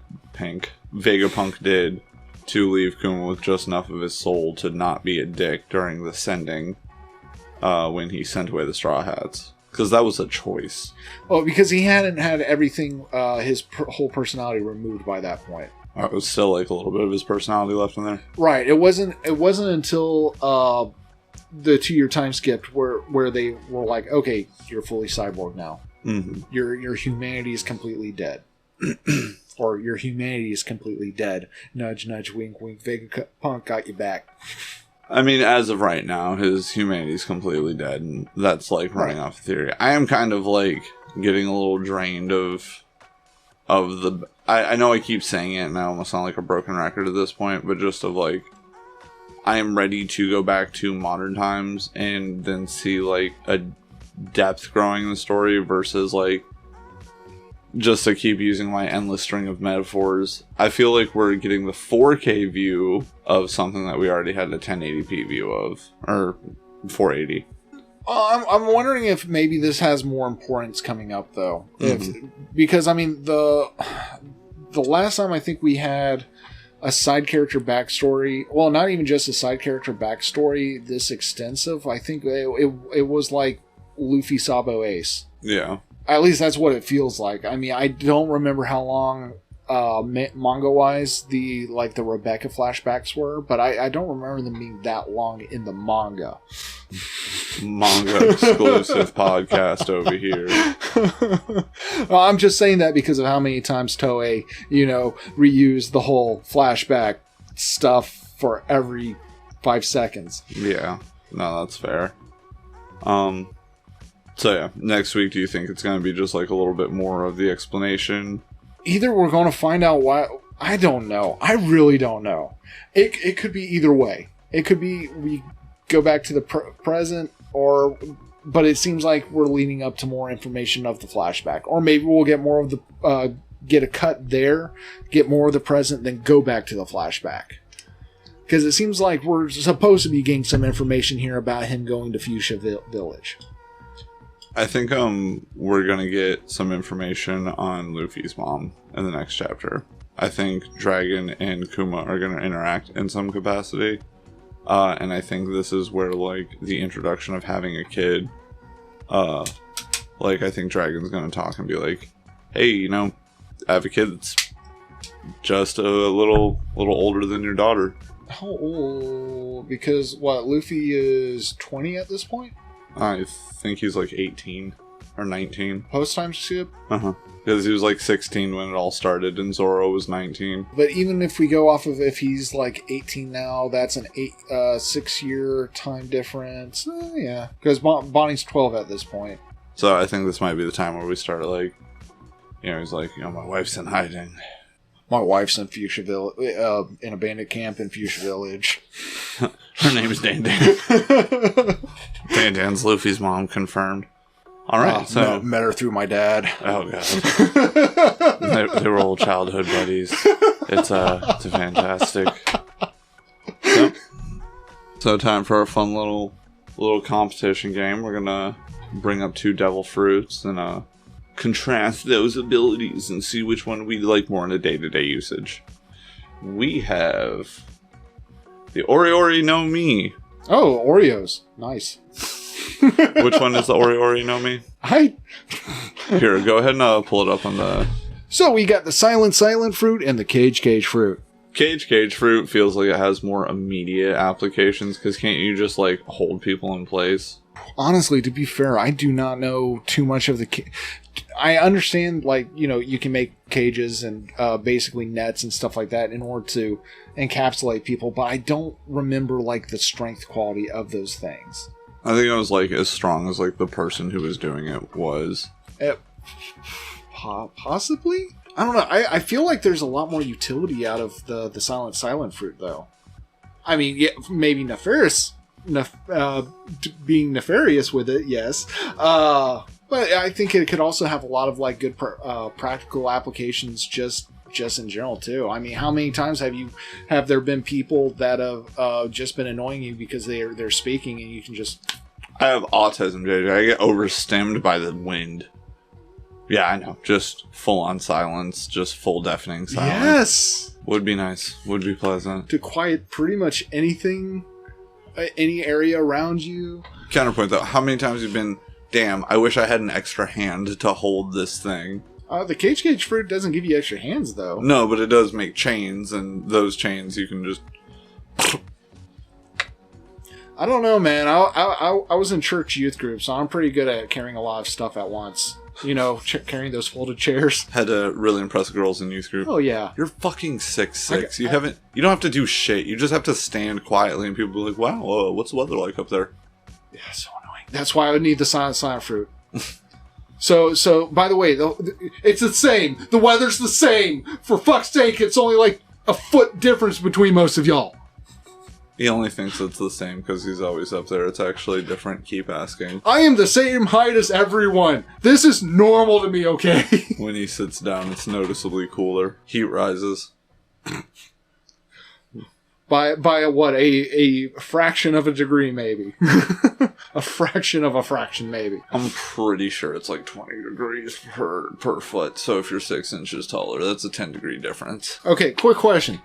S2: did to leave Kuma with just enough of his soul to not be a dick during the sending. When he sent away the Straw Hats. Because that was a choice.
S1: Well, because he hadn't had everything, his whole personality removed by that point.
S2: It was still like a little bit of his personality left in there.
S1: Right. It wasn't until the 2-year time skip where they were like, okay, you're fully cyborg now. Mm-hmm. Your humanity is completely dead. Or your humanity is completely dead. Nudge, nudge, wink, wink. Vegapunk got you back.
S2: I mean, as of right now, his humanity is completely dead, and that's like running off the theory. I am kind of like getting a little drained of the. I know I keep saying it, and I almost sound like a broken record at this point, but just of like, I am ready to go back to modern times and then see like a depth growing in the story versus like just to keep using my endless string of metaphors. I feel like we're getting the 4K view of something that we already had a 1080p view of, or 480.
S1: I'm wondering if maybe this has more importance coming up, though. Because, I mean, the last time I think we had a side character backstory, well, not even just a side character backstory this extensive, I think it was like Luffy Sabo Ace.
S2: Yeah.
S1: At least that's what it feels like. I mean, I don't remember how long manga-wise the Rebecca flashbacks were, but I don't remember them being that long in the manga.
S2: Manga exclusive podcast over here.
S1: Well, I'm just saying that because of how many times Toei, reused the whole flashback stuff for every 5 seconds.
S2: Yeah, no, that's fair. So yeah, next week, do you think it's going to be just like a little bit more of the explanation?
S1: Either we're going to find out why. I don't know. I really don't know. It could be either way. It could be we go back to the present, but it seems like we're leading up to more information of the flashback, or maybe we'll get more of the get a cut there, get more of the present, then go back to the flashback. Because it seems like we're supposed to be getting some information here about him going to Fuchsia Village.
S2: I think we're going to get some information on Luffy's mom in the next chapter. I think Dragon and Kuma are going to interact in some capacity. And I think this is where, like, the introduction of having a kid, I think Dragon's going to talk and be like, hey, I have a kid that's just a little older than your daughter.
S1: How old? Because, Luffy is 20 at this point?
S2: I think he's like 18 or 19.
S1: Post-time skip?
S2: Uh-huh. Because he was like 16 when it all started and Zoro was 19.
S1: But even if we go off of if he's like 18 now, that's an 6-year time difference. Yeah. Because Bonnie's 12 at this point.
S2: So I think this might be the time where we start like, he's like, my wife's in hiding.
S1: My wife's in Fuchsia Village, in a bandit camp in Fuchsia Village.
S2: Her name is Dan Dan. Dan Dan's Luffy's mom, confirmed. All right, so
S1: met her through my dad.
S2: Oh god, they were old childhood buddies. It's fantastic. So time for our fun little competition game. We're gonna bring up 2 devil fruits and contrast those abilities and see which one we like more in a day-to-day usage. We have the Ori Ori no Mi.
S1: Oh, Oreos. Nice.
S2: Which one is the Ori Ori no Mi? Here, go ahead and pull it up on the...
S1: So we got the silent fruit and the cage fruit.
S2: Cage fruit feels like it has more immediate applications, because can't you just, like, hold people in place?
S1: Honestly, to be fair, I do not know too much of the... I understand, like, you know, you can make cages and basically nets and stuff like that in order to encapsulate people, but I don't remember, like, the strength quality of those things.
S2: I think it was, like, as strong as, like, the person who was doing it was.
S1: Possibly? I don't know. I feel like there's a lot more utility out of the silent fruit, though. I mean, yeah, maybe being nefarious with it, yes. But I think it could also have a lot of, like, good practical applications just in general, too. I mean, how many times have there been people that have just been annoying you because they're speaking and you can just...
S2: I have autism, JJ. I get overstimmed by the wind. Yeah, I know. Just full-on silence. Just full deafening silence.
S1: Yes!
S2: Would be nice. Would be pleasant.
S1: To quiet pretty much anything, any area around you.
S2: Counterpoint, though. How many times have you been, damn, I wish I had an extra hand to hold this thing?
S1: The cage fruit doesn't give you extra hands, though.
S2: No, but it does make chains, and those chains you can just...
S1: I don't know, man. I was in church youth group, so I'm pretty good at carrying a lot of stuff at once. You know, carrying those folded chairs.
S2: Had to really impress girls in youth group.
S1: Oh, yeah.
S2: You're fucking 6'6". You don't have to do shit. You just have to stand quietly and people be like, wow, what's the weather like up there?
S1: Yeah, so annoying. That's why I would need the silent fruit. So, by the way, it's the same. The weather's the same. For fuck's sake, it's only like a foot difference between most of y'all.
S2: He only thinks it's the same because he's always up there. It's actually different. Keep asking.
S1: I am the same height as everyone. This is normal to me, okay?
S2: When he sits down, it's noticeably cooler. Heat rises.
S1: By a fraction of a degree, maybe. A fraction of a fraction, maybe.
S2: I'm pretty sure it's like 20 degrees per foot. So if you're 6 inches taller, that's a 10-degree difference.
S1: Okay, quick question.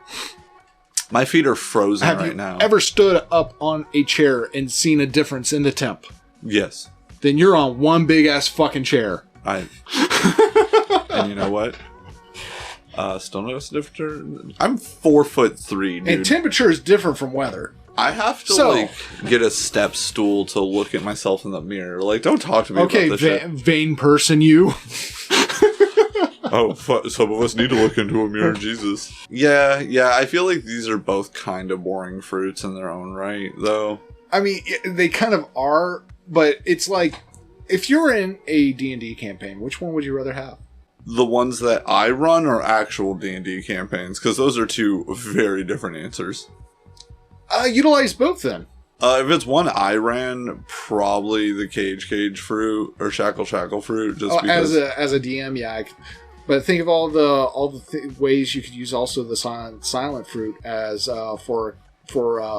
S2: My feet are frozen
S1: Have
S2: right
S1: you
S2: now.
S1: ever stood up on a chair and seen a difference in the temp?
S2: Yes.
S1: Then you're on one big-ass fucking chair.
S2: And you know what? Still notice a difference. I'm 4'3", dude.
S1: And temperature is different from weather.
S2: I have to, get a step stool to look at myself in the mirror. Like, don't talk to me about this shit.
S1: Vain person, you.
S2: Oh, some of us need to look into a mirror, Jesus. Yeah, I feel like these are both kind of boring fruits in their own right, though.
S1: I mean, they kind of are, but it's like, if you were in a D&D campaign, which one would you rather have?
S2: The ones that I run are actual D&D campaigns, because those are two very different answers.
S1: Utilize both, then.
S2: If it's one I ran, probably the cage fruit, or shackle fruit, just because...
S1: As a DM, yeah. But think of all the ways you could use also the silent fruit as for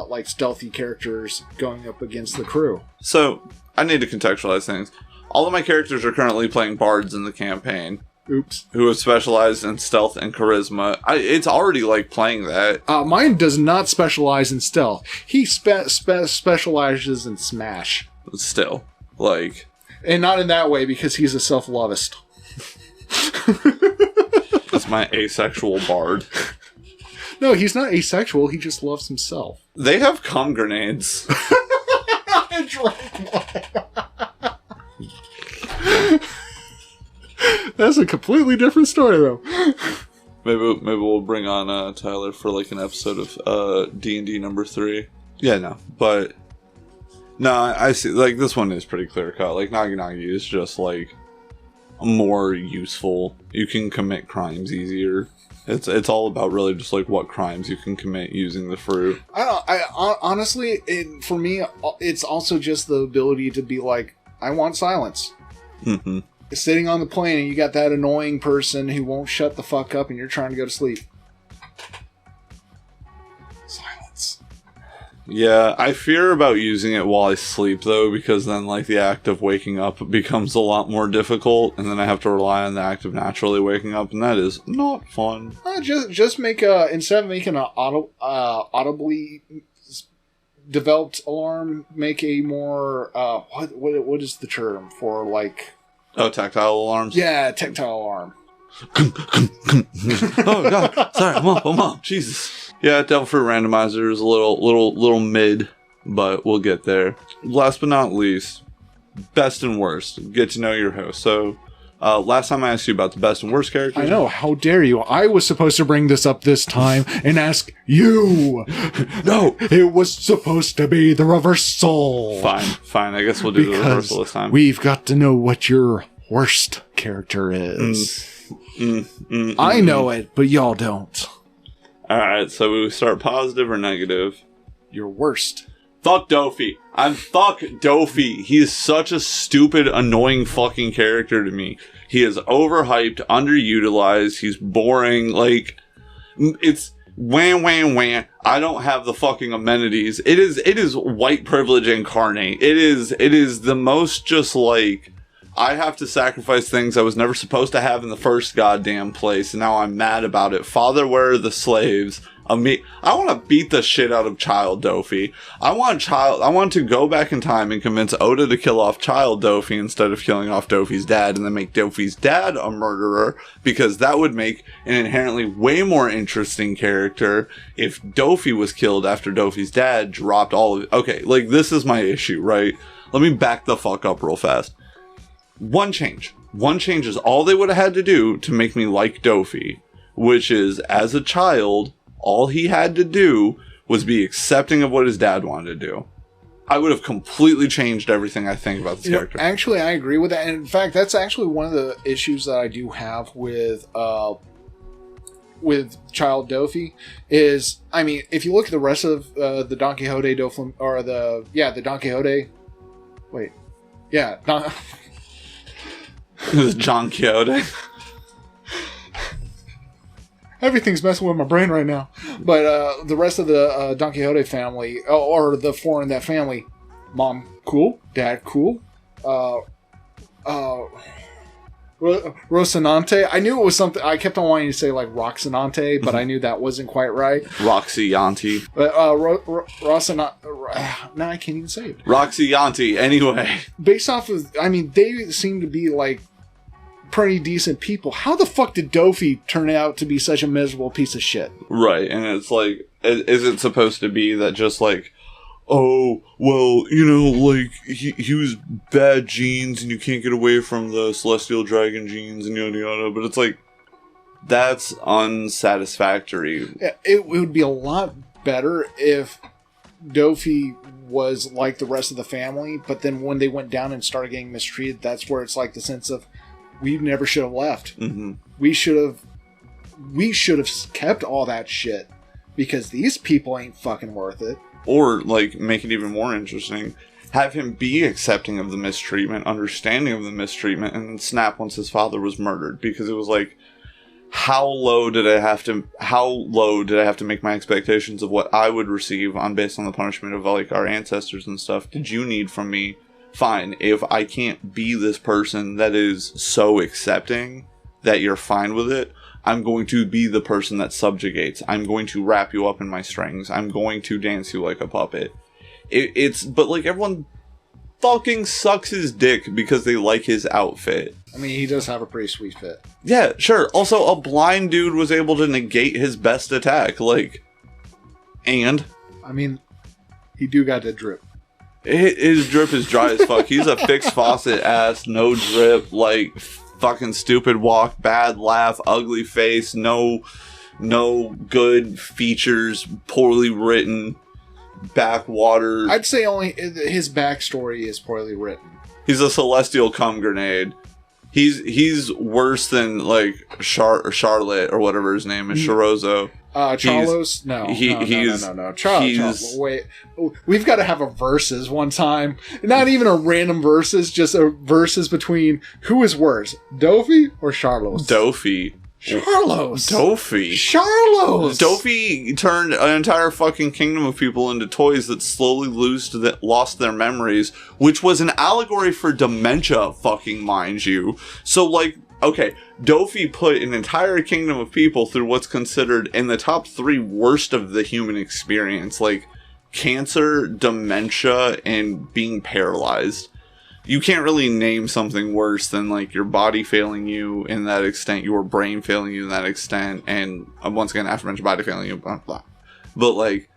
S1: like stealthy characters going up against the crew.
S2: So I need to contextualize things. All of my characters are currently playing bards in the campaign.
S1: Oops.
S2: Who have specialized in stealth and charisma. It's already like playing that.
S1: Mine does not specialize in stealth. He specializes in smash.
S2: Still, like,
S1: and not in that way because he's a self-lovist.
S2: It's my asexual bard.
S1: No, he's not asexual. He just loves himself.
S2: They have cum grenades.
S1: I drank one. That's a completely different story, though.
S2: Maybe we'll bring on Tyler for like an episode of D&D number 3. Yeah, no, but no, I see. Like, this one is pretty clear cut. Like, Nagi is just like more useful. You can commit crimes easier. It's all about really just like what crimes you can commit using the fruit.
S1: Honestly, for me, it's also just the ability to be like, I want silence.
S2: Mm-hmm.
S1: Sitting on the plane and you got that annoying person who won't shut the fuck up and you're trying to go to sleep. Silence.
S2: Yeah, I fear about using it while I sleep, though, because then, like, the act of waking up becomes a lot more difficult, and then I have to rely on the act of naturally waking up, and that is not fun.
S1: Just make instead of making an audibly developed alarm, make a more what is the term for, like...
S2: Oh, tactile alarms?
S1: Yeah, tactile alarm.
S2: Oh god, sorry, I'm up, Jesus. Yeah, Devil Fruit Randomizer is a little mid, but we'll get there. Last but not least, best and worst. Get to know your host. So, last time I asked you about the best and worst characters.
S1: I know, how dare you? I was supposed to bring this up this time and ask you. No, it was supposed to be the reversal.
S2: Fine. I guess we'll do the reversal this time.
S1: We've got to know what your worst character is. I know it, but y'all don't.
S2: Alright, so we start positive or negative?
S1: Your worst.
S2: Fuck Dofi. Fuck Dofi. He is such a stupid, annoying fucking character to me. He is overhyped, underutilized, he's boring, like, it's wham. I don't have the fucking amenities. It is white privilege incarnate. It is the most just like, I have to sacrifice things I was never supposed to have in the first goddamn place, and now I'm mad about it. Father, where are the slaves? I want to beat the shit out of Child Dofi. I want to go back in time and convince Oda to kill off Child Dofi instead of killing off Dofi's dad, and then make Dofi's dad a murderer, because that would make an inherently way more interesting character if Dofi was killed after Dofi's dad dropped all of it. Okay, like, this is my issue, right? Let me back the fuck up real fast. One change is all they would have had to do to make me like Dofi, which is, as a child, all he had to do was be accepting of what his dad wanted to do. I would have completely changed everything I think about this character.
S1: Actually, I agree with that. And in fact, that's actually one of the issues that I do have with Child Dofi is, I mean, if you look at the rest of the Donquixote the Donquixote. Wait. Yeah,
S2: John Quixote.
S1: Everything's messing with my brain right now. But the rest of the Don Quixote family, or the four in that family, mom cool, dad cool, Rocinante. I knew it was something. I kept on wanting to say like Roxanante, but I knew that wasn't quite right.
S2: Roxy Yanti.
S1: But Rocinante. Now I can't even say it.
S2: Roxy Yanti. Anyway,
S1: based off of, I mean, they seem to be like pretty decent people. How the fuck did Dofi turn out to be such a miserable piece of shit?
S2: Right, and it's like, is it supposed to be that just like, oh, well, you know, like, he was bad genes and you can't get away from the celestial dragon genes and yada yada, but it's like, that's unsatisfactory.
S1: It would be a lot better if Dofi was like the rest of the family, but then when they went down and started getting mistreated, that's where it's like the sense of, we never should have left. Mm-hmm. We should have kept all that shit, because these people ain't fucking worth it.
S2: Or, like, make it even more interesting, have him be accepting of the mistreatment, understanding of the mistreatment, and then snap once his father was murdered. Because it was like, how low did I have to make my expectations of what I would receive based on the punishment of, like, our ancestors and stuff? Did you need from me? Fine, if I can't be this person that is so accepting that you're fine with it, I'm going to be the person that subjugates. I'm going to wrap you up in my strings. I'm going to dance you like a puppet. But like, everyone fucking sucks his dick because they like his outfit.
S1: I mean, he does have a pretty sweet fit.
S2: Yeah, sure. Also, a blind dude was able to negate his best attack. Like, and?
S1: I mean, he do got the drip.
S2: His drip is dry as fuck. He's a fixed faucet ass, no drip, like, fucking stupid walk, bad laugh, ugly face, no good features, poorly written, backwater.
S1: I'd say only his backstory is poorly written.
S2: He's a celestial cum grenade. He's worse than, like, Charlotte, or whatever his name is, Charlos.
S1: Charlos? No. Charlos. Wait. We've got to have a versus one time. Not even a random versus, just a versus between who is worse, Dofi or Charlos?
S2: Dofi.
S1: Charlos.
S2: Dofi.
S1: Charlos.
S2: Dofi turned an entire fucking kingdom of people into toys that slowly lost their memories, which was an allegory for dementia, fucking mind you. So, like, okay, Dofi put an entire kingdom of people through what's considered in the top 3 worst of the human experience, like cancer, dementia, and being paralyzed. you can't really name something worse than, like, your body failing you in that extent, your brain failing you in that extent, and once again, aforementioned body failing you, blah, blah. But, like,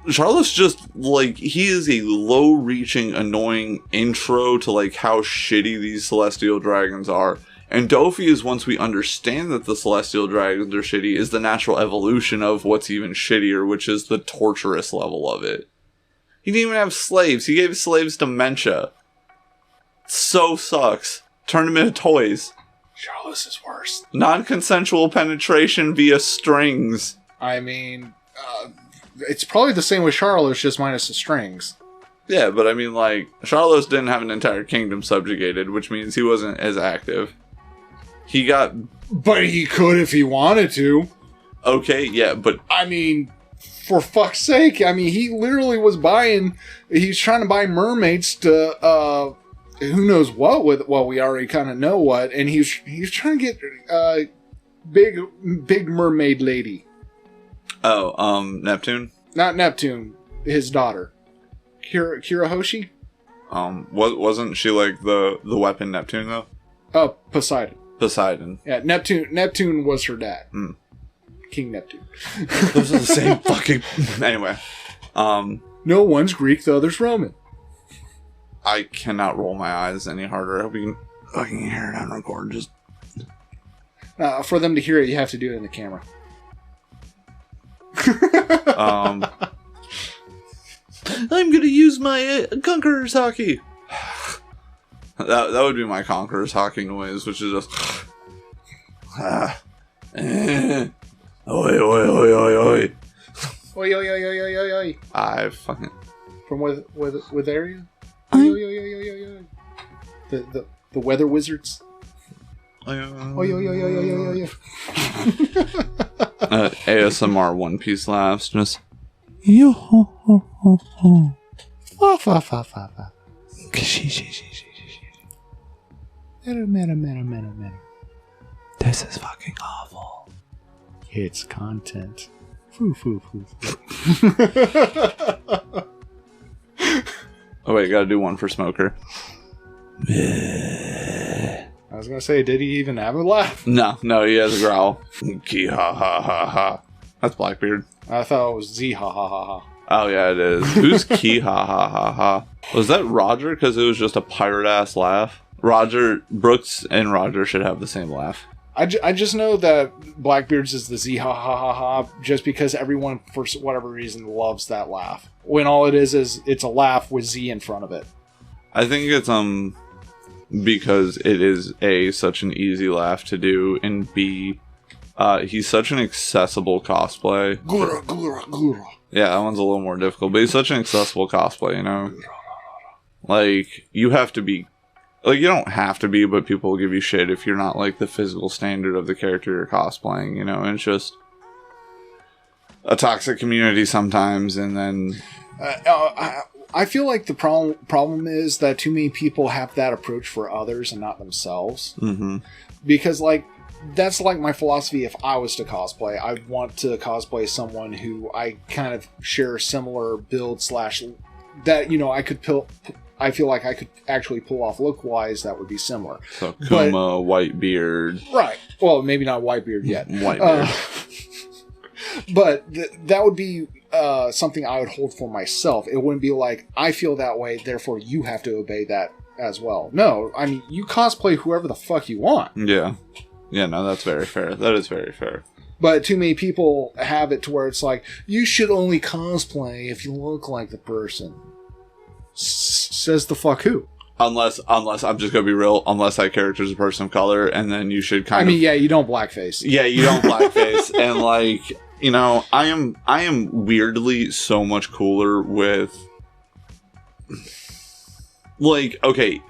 S2: Charlos just, like, he is a low-reaching, annoying intro to, like, how shitty these celestial dragons are. And Dofi is, once we understand that the celestial dragons are shitty, is the natural evolution of what's even shittier, which is the torturous level of it. He didn't even have slaves. He gave slaves dementia. So sucks. Turned them into toys.
S1: Charlos is worse.
S2: Non-consensual penetration via strings.
S1: I mean, it's probably the same with Charlos, just minus the strings.
S2: Yeah, but I mean, like, Charlos didn't have an entire kingdom subjugated, which means he wasn't as active. He got...
S1: But he could if he wanted to.
S2: Okay, yeah, but...
S1: I mean, for fuck's sake, I mean, he literally was buying... He's trying to buy mermaids to, who knows what with... Well, we already kind of know what, and he's trying to get, big mermaid lady.
S2: Oh, Neptune?
S1: Not Neptune, his daughter. Kirahoshi?
S2: Wasn't she, like, the weapon Neptune, though?
S1: Oh, Poseidon. Yeah, Neptune was her dad.
S2: Mm.
S1: King Neptune.
S2: Those are the same fucking... Anyway.
S1: No, one's Greek, the other's Roman.
S2: I cannot roll my eyes any harder. I hope you can fucking hear it on record. Just...
S1: For them to hear it, you have to do it in the camera.
S2: I'm gonna use my Conqueror's hockey. That would be my Conqueror's hockey noise, which is just... Oi, oi, oi, oi, oi.
S1: Oi, oi, oi, oi, oi, oi, oi.
S2: I fucking...
S1: From with area? Oi, oi, oi, oi, oi, oi. The weather wizards? Oi, oi, oi, oi, oi, oi, oi.
S2: ASMR One Piece laughs, just...
S1: Yo ho ho ho ho. Fa fa fa fa fa. Meta.
S2: This is fucking awful.
S1: It's content. Foo foo foo.
S2: Oh wait, gotta do one for Smoker.
S1: I was gonna say, did he even have a laugh?
S2: No, he has a growl. Ki ha ha ha ha. That's Blackbeard.
S1: I thought it was Z ha ha ha ha.
S2: Oh yeah, it is. Who's Ki ha ha ha ha? Was that Roger? Because it was just a pirate ass laugh. Brooks and Roger should have the same laugh.
S1: I just know that Blackbeard's is the Z ha ha ha ha just because everyone, for whatever reason, loves that laugh. When all it is it's a laugh with Z in front of it.
S2: I think it's because it is A, such an easy laugh to do, and B, he's such an accessible cosplay.
S1: Gura.
S2: Yeah, that one's a little more difficult, but he's such an accessible cosplay, you know? Like, you have to be... Like, you don't have to be, but people will give you shit if you're not, like, the physical standard of the character you're cosplaying, you know? And it's just a toxic community sometimes, and then...
S1: I feel like the problem is that too many people have that approach for others and not themselves.
S2: Mm-hmm.
S1: Because, like, that's like my philosophy. If I was to cosplay, I'd want to cosplay someone who I kind of share similar build / that, you know, I feel like I could actually pull off look-wise that would be similar.
S2: So, Kuma, Whitebeard.
S1: Right. Well, maybe not Whitebeard yet.
S2: Whitebeard.
S1: But that would be something I would hold for myself. It wouldn't be like, I feel that way, therefore you have to obey that as well. No, I mean, you cosplay whoever the fuck you want.
S2: Yeah. Yeah, no, that's very fair. That is very fair.
S1: But too many people have it to where it's like, you should only cosplay if you look like the person. Says the fuck who?
S2: Unless I'm just gonna be real, unless that character's a person of color, and then you should kind of...
S1: I mean, yeah, you don't blackface.
S2: Yeah, you don't blackface, and like, you know, I am weirdly so much cooler with... Like, okay,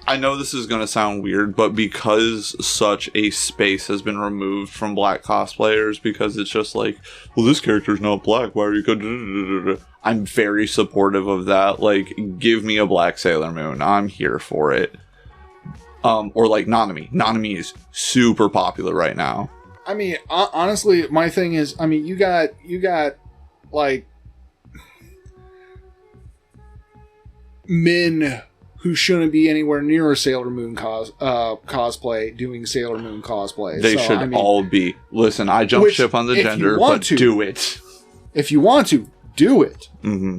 S2: I know this is gonna sound weird, but because such a space has been removed from black cosplayers, because it's just like, well, this character's not black, why are you good? I'm very supportive of that. Like, give me a black Sailor Moon. I'm here for it. Or like Nanami. Nanami is super popular right now.
S1: I mean, honestly, my thing is, I mean, you got like men who shouldn't be anywhere near a Sailor Moon cosplay doing Sailor Moon cosplay.
S2: They should all be. Listen, I jump ship on the gender, but do it.
S1: If you want to, do it.
S2: Mm-hmm.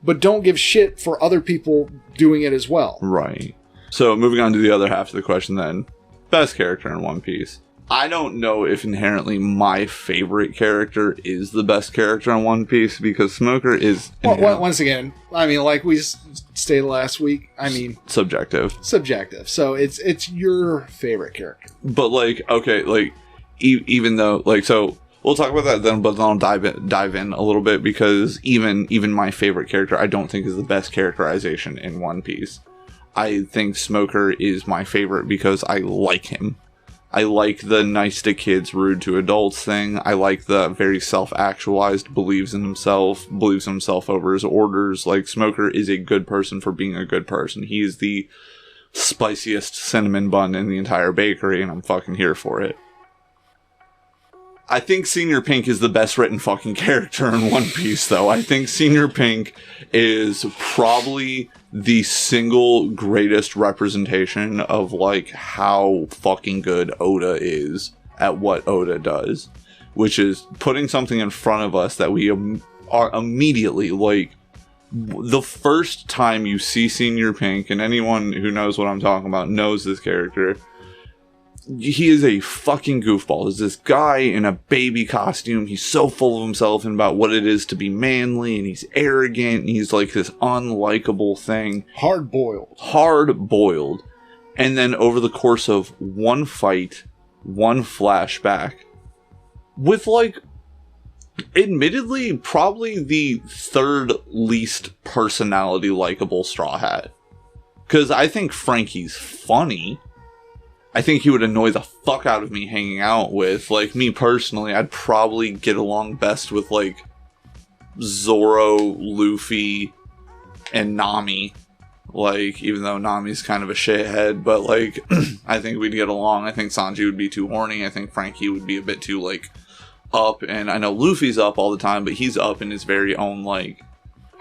S1: But don't give shit for other people doing it as well.
S2: Right. So moving on to the other half of the question then. Best character in One Piece. I don't know if inherently my favorite character is the best character in One Piece, because Smoker is...
S1: once again, I mean, like we stated last week, I mean...
S2: Subjective.
S1: So it's your favorite character.
S2: But, like, okay, like, even though, like, so... We'll talk about that then, but then I'll dive in a little bit, because even my favorite character, I don't think is the best characterization in One Piece. I think Smoker is my favorite because I like him. I like the nice to kids, rude to adults thing. I like the very self-actualized, believes in himself over his orders. Like, Smoker is a good person for being a good person. He is the spiciest cinnamon bun in the entire bakery, and I'm fucking here for it. I think Senior Pink is the best written fucking character in One Piece, though. I think Senior Pink is probably the single greatest representation of, like, how fucking good Oda is at what Oda does. Which is putting something in front of us that we are immediately, like, the first time you see Senior Pink, and anyone who knows what I'm talking about knows this character, he is a fucking goofball. He's this guy in a baby costume. He's so full of himself and about what it is to be manly, and he's arrogant, and he's like this unlikable thing. Hard-boiled. And then over the course of one fight, one flashback, with, like, admittedly, probably the third least personality likable Straw Hat. Because I think Frankie's funny. I think he would annoy the fuck out of me hanging out with. Like, me personally, I'd probably get along best with, like, Zoro, Luffy, and Nami. Like, even though Nami's kind of a shithead, but, like, I think we'd get along. I think Sanji would be too horny. I think Frankie would be a bit too, like, up. And I know Luffy's up all the time, but he's up in his very own, like...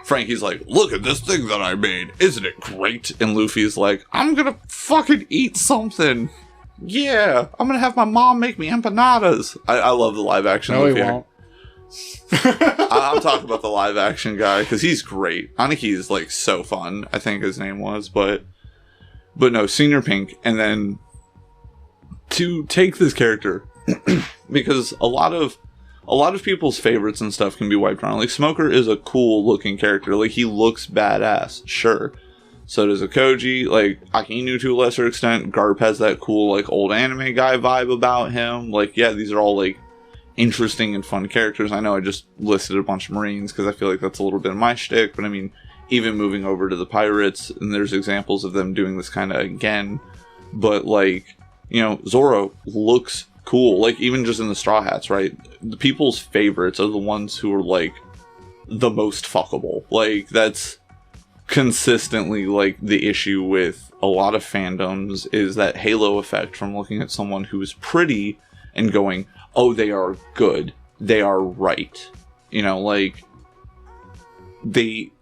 S2: Frankie's like, look at this thing that I made. Isn't it great? And Luffy's like, I'm gonna fucking eat something. Yeah, I'm gonna have my mom make me empanadas. I love the live action.
S1: No, he won't.
S2: I'm talking about the live action guy, because he's great. Aniki is, like, so fun, I think his name was. But no, Senior Pink. And then to take this character, because a lot of people's favorites and stuff can be wiped around. Like, Smoker is a cool looking character. Like, he looks badass, sure. So does Akoji, like, Akinu to a lesser extent. Garp has that cool, like, old anime guy vibe about him. Like, yeah, these are all, like, interesting and fun characters. I know I just listed a bunch of Marines because I feel like that's a little bit of my shtick, but I mean, even moving over to the Pirates, and there's examples of them doing this kind of again. But, like, you know, Zoro looks cool. Like, even just in the Straw Hats, right? The people's favorites are the ones who are, like, the most fuckable. Like, that's consistently, like, the issue with a lot of fandoms, is that halo effect from looking at someone who is pretty and going, oh, they are good, they are right. You know, like, they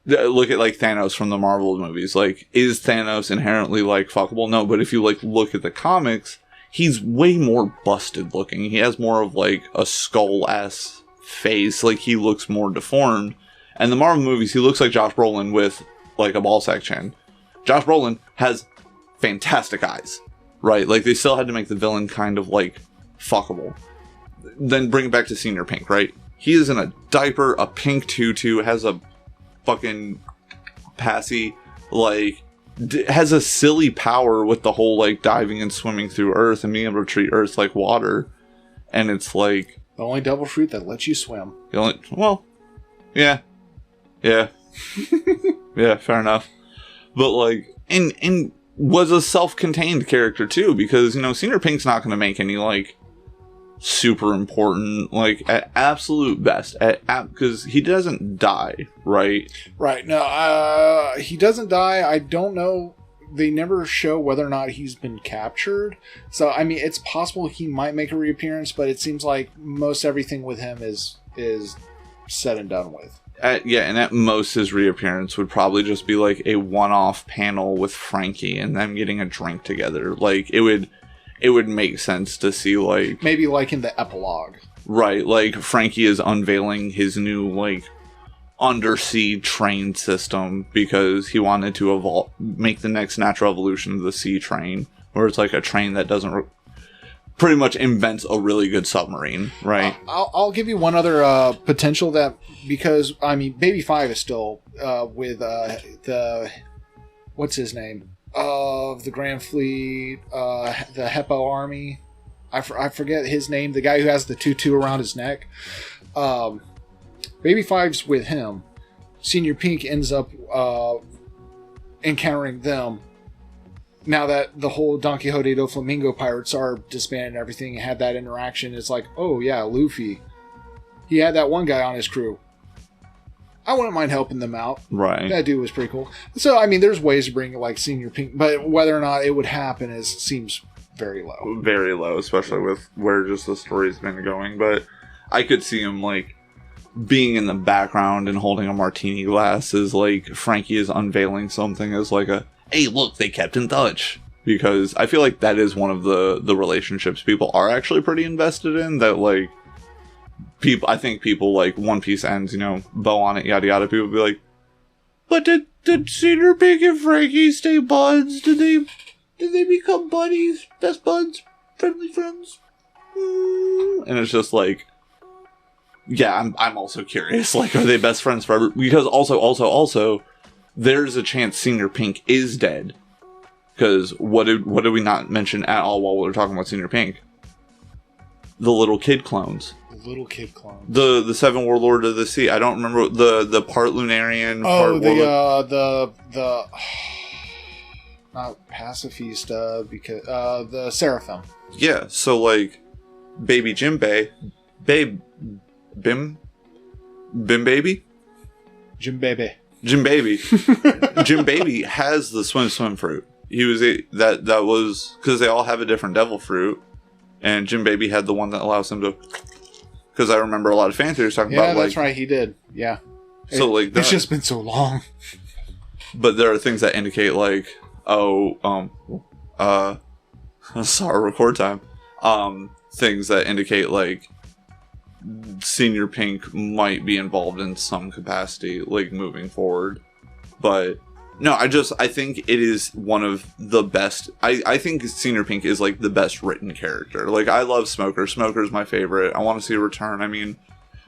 S2: look at, like, Thanos from the Marvel movies. Like, is Thanos inherently, like, fuckable? No, but if you, like, look at the comics, he's way more busted looking. He has more of, like, a skull-ass face. Like, he looks more deformed. And the Marvel movies, he looks like Josh Brolin with, like, a ballsack chin. Josh Brolin has fantastic eyes, right? Like, they still had to make the villain kind of, like, fuckable. Then bring it back to Senior Pink, right? He is in a diaper, a pink tutu, has a fucking passy, like, has a silly power with the whole, like, diving and swimming through Earth and being able to treat Earth like water. And it's like...
S1: the only devil fruit that lets you swim.
S2: Well, yeah. Yeah. Yeah, fair enough. But, like, and was a self-contained character, too, because, you know, Senior Pink's not going to make any, like, super important, like, at absolute best, because he doesn't die, right?
S1: Right. No, he doesn't die. I don't know. They never show whether or not he's been captured. So, I mean, it's possible he might make a reappearance, but it seems like most everything with him is said and done with.
S2: And at most his reappearance would probably just be like a one-off panel with Frankie and them getting a drink together. Like, it would make sense to see, like...
S1: Maybe, like, in the epilogue.
S2: Right, like, Frankie is unveiling his new, like, undersea train system because he wanted to make the next natural evolution of the sea train, where it's like a train that doesn't... pretty much invents a really good submarine, right?
S1: I'll give you one other potential that, because, I mean, Baby 5 is still with the... What's his name? Of the Grand Fleet, the Heppo Army. I forget his name. The guy who has the tutu around his neck. Baby 5's with him. Senior Pink ends up encountering them. Now that the whole Donquixote do Flamingo pirates are disbanded and everything, and had that interaction, it's like, oh yeah, Luffy. He had that one guy on his crew. I wouldn't mind helping them out.
S2: Right.
S1: That dude was pretty cool. So, I mean, there's ways to bring, like, Senior Pink, but whether or not it would happen seems very low.
S2: Very low, especially with where just the story's been going. But I could see him, like, being in the background and holding a martini glass as, like, Frankie is unveiling something as, like, hey, look, they kept in touch. Because I feel like that is one of the relationships people are actually pretty invested in. That, like, I think people, like, One Piece ends, bow on it, yada yada. People be like, but did Cedar Pink and Frankie stay buds? Did they become buddies? Best buds? Friendly friends? And it's just like, yeah, I'm also curious. Like, are they best friends forever? Because also, there's a chance Senior Pink is dead. Because what did we not mention at all while we were talking about Senior Pink? The little kid clones.
S1: Little kid clones.
S2: The Seven Warlord of the Sea. I don't remember the part Lunarian.
S1: Oh,
S2: part
S1: the not pacifista, because the Seraphim.
S2: Yeah, so like Baby Jimbei, Bim Baby,
S1: Jim Baby
S2: Jim Baby has the swim fruit. He was that was because they all have a different devil fruit, and Jim Baby had the one that allows him to. Because I remember a lot of fan theories talking about, like... Yeah,
S1: that's right, he did. Yeah.
S2: So,
S1: it's just been so long.
S2: But there are things that indicate, like, sorry, record time. Things that indicate, like, Senior Pink might be involved in some capacity, like, moving forward. But... No, I think it is one of the best. I think Senior Pink is, like, the best written character. Like, I love Smoker. Smoker's my favorite. I want to see a return. I mean,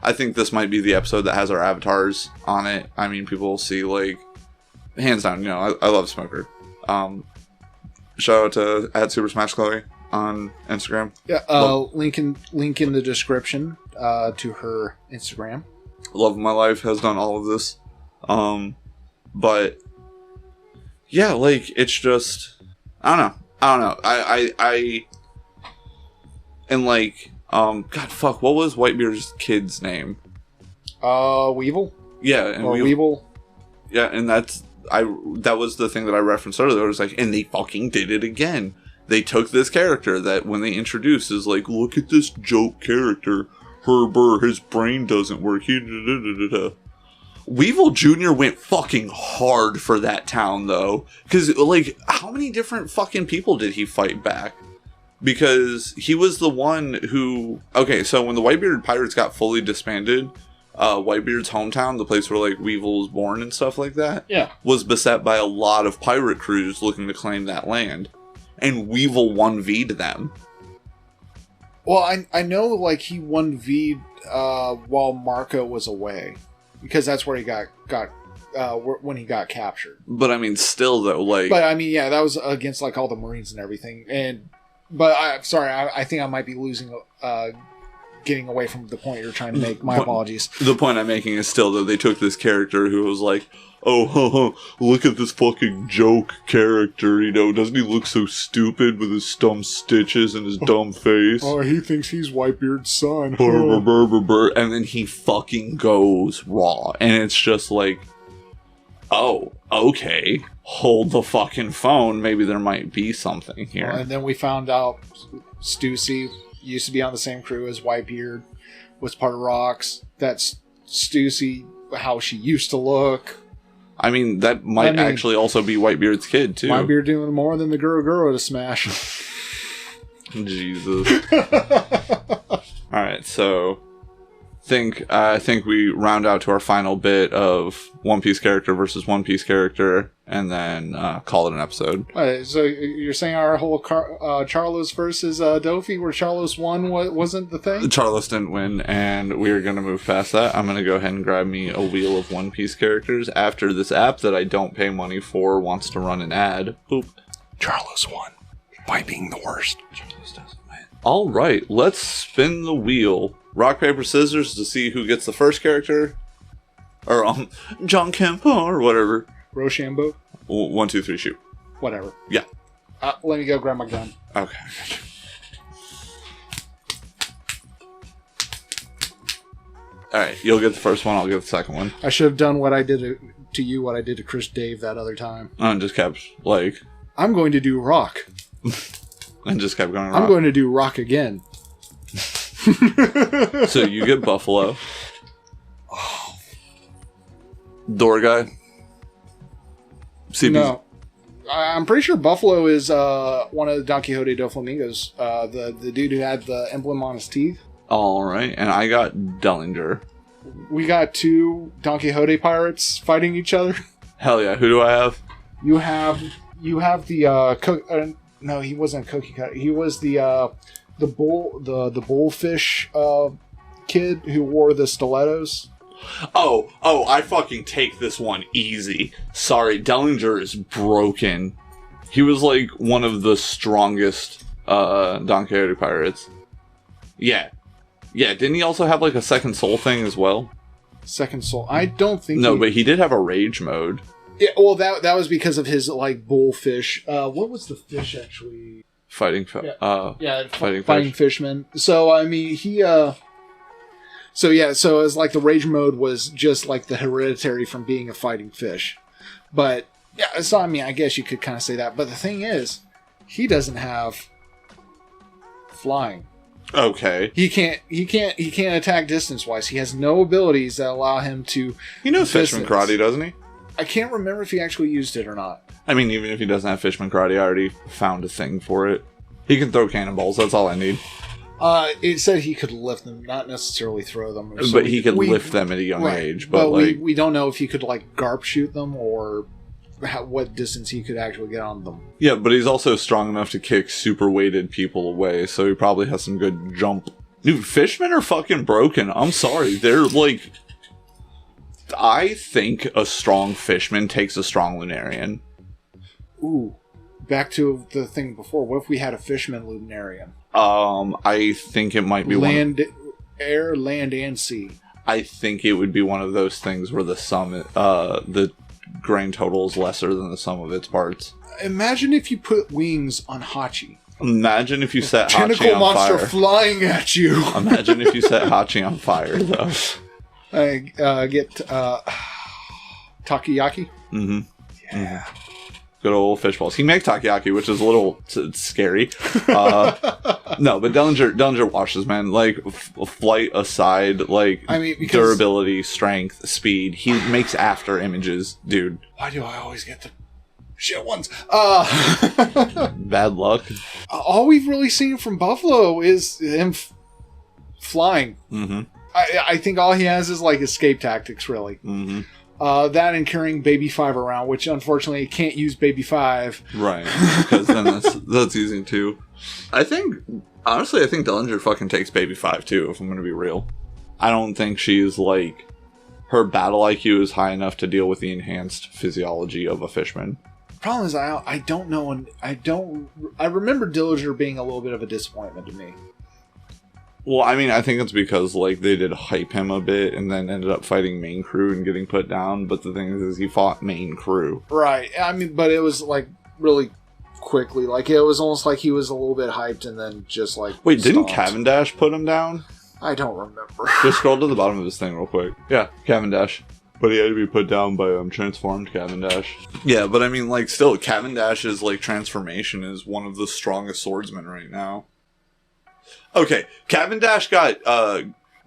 S2: I think this might be the episode that has our avatars on it. I mean, people will see, like, hands down, I love Smoker. Shout out to @supersmashchloe on Instagram.
S1: Yeah, link in the description to her Instagram.
S2: Love of my life has done all of this. But... Yeah, like, it's just... I don't know. I and, like, God, fuck, what was Whitebeard's kid's name?
S1: Weevil?
S2: Yeah, and
S1: Weevil.
S2: Yeah, and that was the thing that I referenced earlier. It was like, and they fucking did it again. They took this character that, when they introduced, is like, look at this joke character. His brain doesn't work. Weevil Jr. went fucking hard for that town, though. Because, like, how many different fucking people did he fight back? Because he was the one who... Okay, so when the Whitebeard Pirates got fully disbanded, Whitebeard's hometown, the place where, like, Weevil was born and stuff like that, was beset by a lot of pirate crews looking to claim that land. And Weevil 1V'd them.
S1: Well, I know, like, he 1V'd while Marco was away. Because that's where he got when he got captured.
S2: But I mean, still though, like.
S1: But I mean, yeah, that was against like all the Marines and everything. But I'm sorry, I think I might be losing, getting away from the point you're trying to make. My apologies.
S2: The point I'm making is still that they took this character who was like, oh, look at this fucking joke character, doesn't he look so stupid with his dumb stitches and his dumb face?
S1: Oh, he thinks he's Whitebeard's son.
S2: And then he fucking goes raw. And it's just like, oh, okay, hold the fucking phone. Maybe there might be something here.
S1: And then we found out Stussy used to be on the same crew as Whitebeard, was part of Rocks. That's Stussy how she used to look.
S2: I mean, that might actually also be Whitebeard's kid, too.
S1: Whitebeard doing more than the Guru to smash.
S2: Jesus. Alright, so... I think we round out to our final bit of One Piece character versus One Piece character, and then call it an episode.
S1: So you're saying our whole Charlos versus Dofi, where Charlos won, wasn't the thing?
S2: Charlos didn't win, and we're going to move past that. I'm going to go ahead and grab me a wheel of One Piece characters after this app that I don't pay money for wants to run an ad. Boop.
S3: Charlos won by being the worst.
S2: Charlos doesn't win. All right, let's spin the wheel. Rock, paper, scissors to see who gets the first character. Or John Kempo or whatever.
S1: Rochambeau?
S2: 1, 2, 3, shoot.
S1: Whatever.
S2: Yeah.
S1: Let me go grab my gun.
S2: Okay, I got you. Alright, you'll get the first one, I'll get the second one.
S1: I should have done what I did to you, what I did to Chris Dave that other time.
S2: And just kept, like...
S1: I'm going to do rock.
S2: And just kept going rock.
S1: I'm going to do rock again.
S2: So you get Buffalo. Door guy. CB.
S1: No. I'm pretty sure Buffalo is one of the Donquixote do Flamingos. The dude who had the emblem on his teeth.
S2: Alright, and I got Dellinger.
S1: We got 2 Donquixote pirates fighting each other.
S2: Hell yeah, who do I have?
S1: You have the no, he wasn't a cookie cutter. He was the bullfish kid who wore the stilettos.
S2: Oh, I fucking take this one easy. Sorry, Dellinger is broken. He was like one of the strongest Don Quixote pirates. Yeah, didn't he also have like a second soul thing as well?
S1: Second soul? I don't think
S2: but he did have a rage mode.
S1: Yeah, well, that was because of his like bullfish. What was the fish actually?
S2: Fighting
S1: Fishman. So I mean, so it's like the rage mode was just like the hereditary from being a fighting fish. But yeah, so I mean, I guess you could kind of say that. But the thing is, he doesn't have flying.
S2: Okay.
S1: He can't attack distance wise. He has no abilities that allow him to.
S2: He knows Fishman Karate, doesn't he?
S1: I can't remember if he actually used it or not.
S2: I mean, even if he doesn't have Fishman Karate, I already found a thing for it. He can throw cannonballs, that's all I need.
S1: It said he could lift them, not necessarily throw them.
S2: But he could lift them at a young age. But like,
S1: we don't know if he could like garp shoot them or what distance he could actually get on them.
S2: Yeah, but he's also strong enough to kick super weighted people away, so he probably has some good jump. Dude, fishmen are fucking broken. I'm sorry. They're like... I think a strong fishman takes a strong Lunarian.
S1: Ooh. Back to the thing before. What if we had a fishman Lunarian?
S2: I think it might be
S1: air, land, and sea.
S2: I think it would be one of those things where the grand total is lesser than the sum of its parts.
S1: Imagine if you put wings on Hachi.
S2: Imagine if you set Hachi on fire.
S1: Tentacle monster flying at you.
S2: Imagine if you set Hachi on fire, though.
S1: I get takoyaki.
S2: Mm-hmm.
S1: Yeah.
S2: Good old fish balls. He makes takoyaki, which is a little scary. No, but Dellinger washes, man. Like, flight aside, like, I mean, durability, strength, speed. He makes after images, dude.
S1: Why do I always get the shit ones?
S2: Bad luck.
S1: All we've really seen from Buffalo is him flying.
S2: Mm-hmm.
S1: I think all he has is, like, escape tactics, really.
S2: Mm-hmm.
S1: That and carrying Baby 5 around, which unfortunately can't use Baby 5.
S2: Right, because then that's easy too. Honestly, I think Dellinger fucking takes Baby 5 too, if I'm going to be real. I don't think she's like... Her battle IQ is high enough to deal with the enhanced physiology of a fishman.
S1: Problem is, I don't know, and I remember Dillinger being a little bit of a disappointment to me.
S2: Well, I mean, I think it's because, like, they did hype him a bit and then ended up fighting main crew and getting put down, but the thing is he fought main crew.
S1: Right. I mean, but it was, like, really quickly. Like, it was almost like he was a little bit hyped and then just, like,
S2: Wait, didn't Cavendish put him down?
S1: I don't remember.
S2: Just scroll to the bottom of this thing real quick. Yeah, Cavendish. But he had to be put down by transformed Cavendish. Yeah, but I mean, like, still, Cavendish's, like, transformation is one of the strongest swordsmen right now. Okay, Cavendish got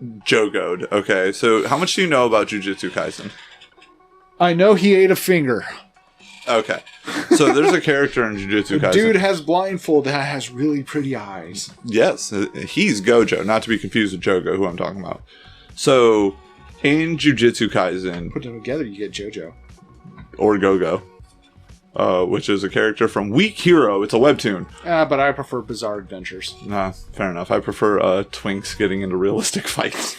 S2: Jogo'd. Okay, so how much do you know about Jujutsu Kaisen?
S1: I know he ate a finger.
S2: Okay, so there's a character in Jujutsu Kaisen.
S1: Dude has blindfold that has really pretty eyes.
S2: Yes, he's Gojo, not to be confused with Jogo, who I'm talking about. So, in Jujutsu Kaisen...
S1: Put them together, you get JoJo.
S2: Or Gogo. Which is a character from Weak Hero. It's a webtoon.
S1: But I prefer Bizarre Adventures.
S2: Nah, fair enough. I prefer twinks getting into realistic fights.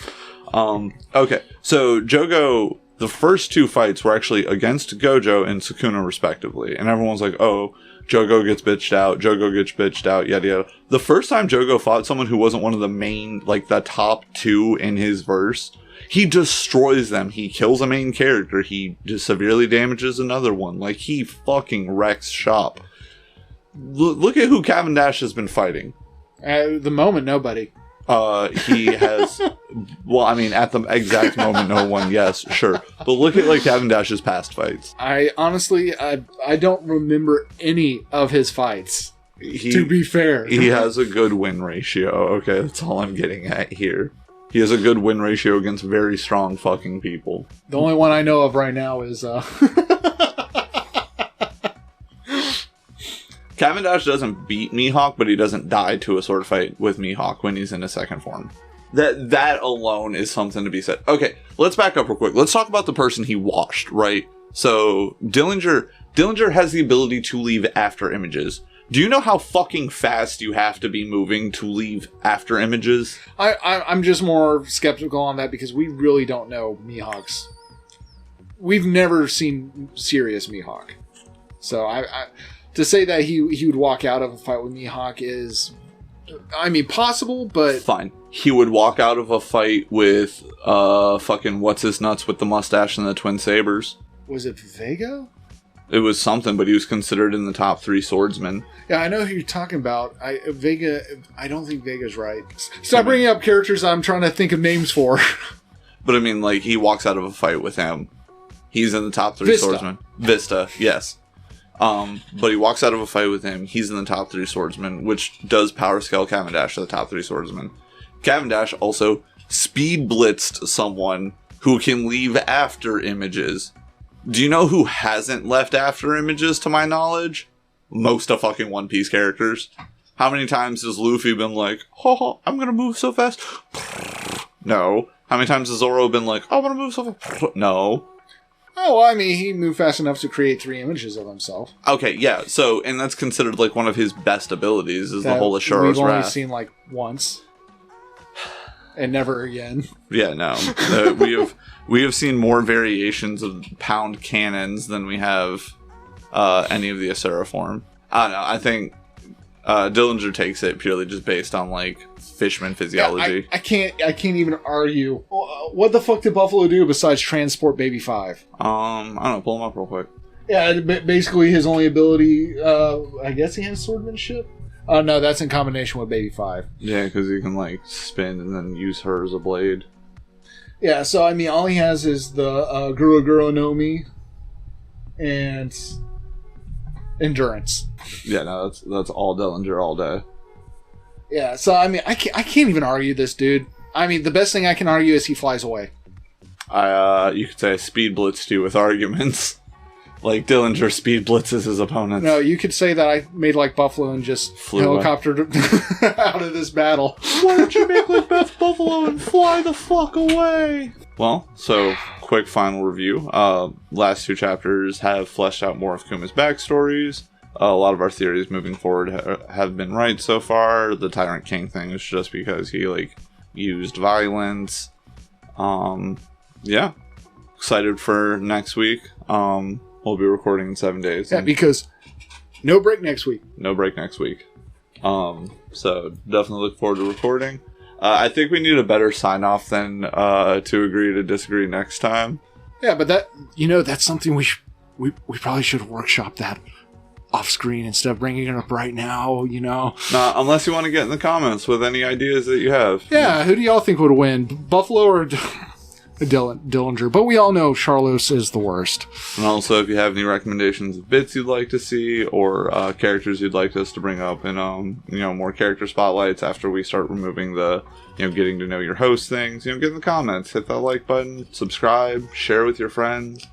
S2: Okay, so Jogo... The first 2 fights were actually against Gojo and Sukuna, respectively. And everyone's like, oh, Jogo gets bitched out, yada yada. The first time Jogo fought someone who wasn't one of the main, like, the top 2 in his verse, he destroys them. He kills a main character. He just severely damages another one. Like, he fucking wrecks shop. Look at who Cavendish has been fighting.
S1: At the moment, nobody.
S2: He has, well, I mean, at the exact moment, no one, yes, sure. But look at, like, Cavendish's past fights.
S1: I honestly don't remember any of his fights, to be fair.
S2: He has a good win ratio, okay? That's all I'm getting at here. He has a good win ratio against very strong fucking people.
S1: The only one I know of right now is,
S2: Cavendish doesn't beat Mihawk, but he doesn't die to a sword fight with Mihawk when he's in his second form. That alone is something to be said. Okay, let's back up real quick. Let's talk about the person he washed, right? So, Dillinger has the ability to leave after images. Do you know how fucking fast you have to be moving to leave after images?
S1: I'm just more skeptical on that because we really don't know Mihawk's. We've never seen serious Mihawk. So, to say that he would walk out of a fight with Mihawk is, I mean, possible, but...
S2: Fine. He would walk out of a fight with, fucking what's-his-nuts with the mustache and the twin sabers.
S1: Was it Vega?
S2: It was something, but he was considered in the top 3 swordsmen.
S1: Yeah, I know who you're talking about. Vega, I don't think Vega's right. Stop bringing up characters I'm trying to think of names for.
S2: But I mean, like, he walks out of a fight with him. He's in the top 3 swordsmen. Vista, yes. But he walks out of a fight with him. He's in the top 3 swordsmen, which does power scale Cavendish to the top 3 swordsmen. Cavendish also speed blitzed someone who can leave after images. Do you know who hasn't left after images, to my knowledge? Most of fucking One Piece characters. How many times has Luffy been like, oh, I'm gonna move so fast? No. How many times has Zoro been like, oh, I'm gonna move so fast? No.
S1: Oh, I mean, he moved fast enough to create 3 images of himself.
S2: Okay, yeah. So, and that's considered like one of his best abilities is the whole Asura's
S1: Wrath. We've only
S2: Wrath.
S1: seen like once, and never again.
S2: Yeah, no. We have seen more variations of pound cannons than we have any of the Asura form. I don't know. I think Dillinger takes it purely just based on like Fishman physiology.
S1: Yeah, I can't even argue. What the fuck did Buffalo do besides transport Baby 5?
S2: I don't know. Pull him up real quick.
S1: Yeah, basically his only ability. I guess he has swordmanship. Oh no, that's in combination with Baby 5.
S2: Yeah, because he can like spin and then use her as a blade.
S1: Yeah, so I mean, all he has is the Guru no Mi and endurance.
S2: Yeah, no, that's all Dillinger all day.
S1: Yeah, so I mean, I can't even argue this dude. I mean, the best thing I can argue is he flies away.
S2: You could say I speed blitzed you with arguments. Like Dillinger speed blitzes his opponents.
S1: No, you could say that I made like Buffalo and just helicoptered out of this battle.
S2: Why don't you make like Beth Buffalo and fly the fuck away? Well, so quick final review. Last 2 chapters have fleshed out more of Kuma's backstories. A lot of our theories moving forward have been right so far. The Tyrant King thing is just because he like used violence. Yeah, excited for next week. We'll be recording in 7 days.
S1: Yeah, because no break next week.
S2: No break next week. So definitely look forward to recording. I think we need a better sign off than to agree to disagree next time.
S1: Yeah, but that's something we probably should have workshopped that off screen instead of bringing it up right now,
S2: Nah, unless you want to get in the comments with any ideas that you have.
S1: Yeah, who do y'all think would win? Buffalo or Dillinger. But we all know Charlos is the worst.
S2: And also, if you have any recommendations of bits you'd like to see, or characters you'd like us to bring up in, more character spotlights after we start removing the, getting to know your host things, get in the comments, hit that like button, subscribe, share with your friends.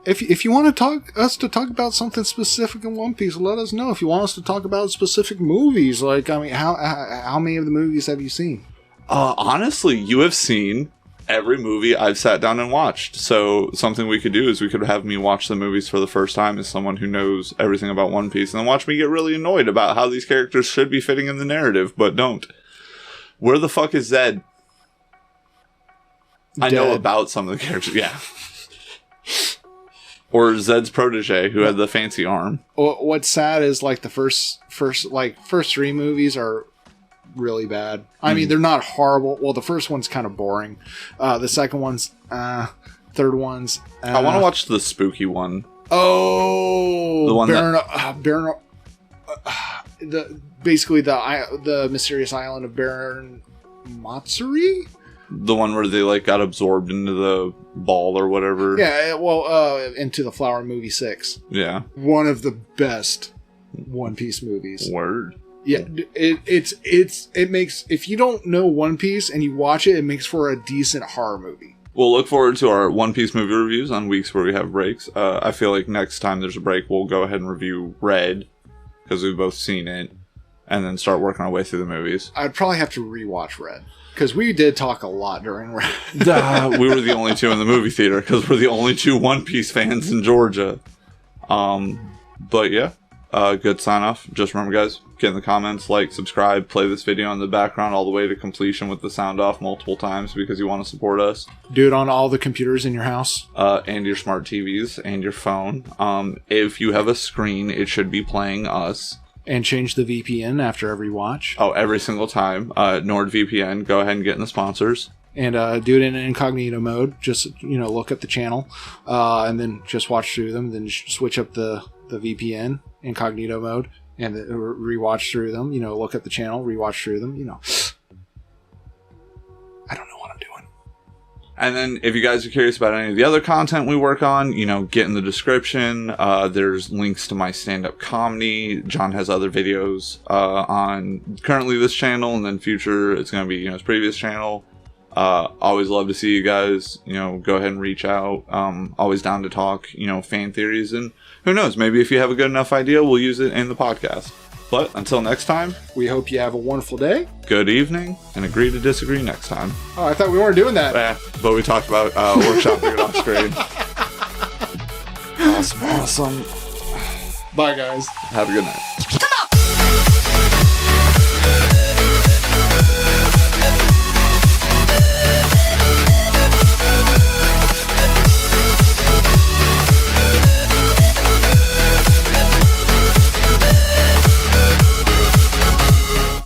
S1: If you want to talk about something specific in One Piece, let us know. If you want us to talk about specific movies, how many of the movies have you seen?
S2: Honestly, you have seen every movie I've sat down and watched. So something we could do is we could have me watch the movies for the first time as someone who knows everything about One Piece, and then watch me get really annoyed about how these characters should be fitting in the narrative, but don't. Where the fuck is Zed? I know about some of the characters, yeah. Or Zed's protege, who had the fancy arm.
S1: What's sad is the first 3 movies are really bad. I mean, they're not horrible. Well, the first one's kind of boring. The second one's, third one's.
S2: I want to watch the spooky one.
S1: Oh,
S2: the one
S1: the mysterious island of Baron Matsuri.
S2: The one where they got absorbed into the ball or whatever.
S1: Yeah, into the Flower Movie 6.
S2: Yeah,
S1: one of the best One Piece movies.
S2: Word.
S1: Yeah, it makes, if you don't know One Piece and you watch it, it makes for a decent horror movie.
S2: We'll look forward to our One Piece movie reviews on weeks where we have breaks. I feel like next time there's a break, we'll go ahead and review Red, because we've both seen it, and then start working our way through the movies.
S1: I'd probably have to rewatch Red, because we did talk a lot during Red.
S2: We were the only two in the movie theater, because we're the only 2 One Piece fans in Georgia. But yeah. Good sign off. Just remember, guys, get in the comments, like, subscribe, play this video in the background all the way to completion with the sound off multiple times because you want to support us.
S1: Do it on all the computers in your house.
S2: And your smart TVs and your phone. If you have a screen, it should be playing us.
S1: And change the VPN after every watch.
S2: Oh, every single time. NordVPN, go ahead and get in the sponsors.
S1: And do it in incognito mode. Just, look up the channel. And then just watch through them. Then switch up the VPN incognito mode and rewatch through them. Look at the channel, rewatch through them. I don't know what I'm doing.
S2: And then if you guys are curious about any of the other content we work on, get in the description. There's links to my stand-up comedy. John has other videos on currently this channel, and then future it's going to be his previous channel. Always love to see you guys, go ahead and reach out. Always down to talk, fan theories, and who knows, maybe if you have a good enough idea, we'll use it in the podcast. But until next time,
S1: we hope you have a wonderful day,
S2: good evening, and agree to disagree next time.
S1: Oh, I thought we weren't doing that.
S2: But we talked about workshopping it off screen. Awesome.
S1: Bye, guys.
S2: Have a good night.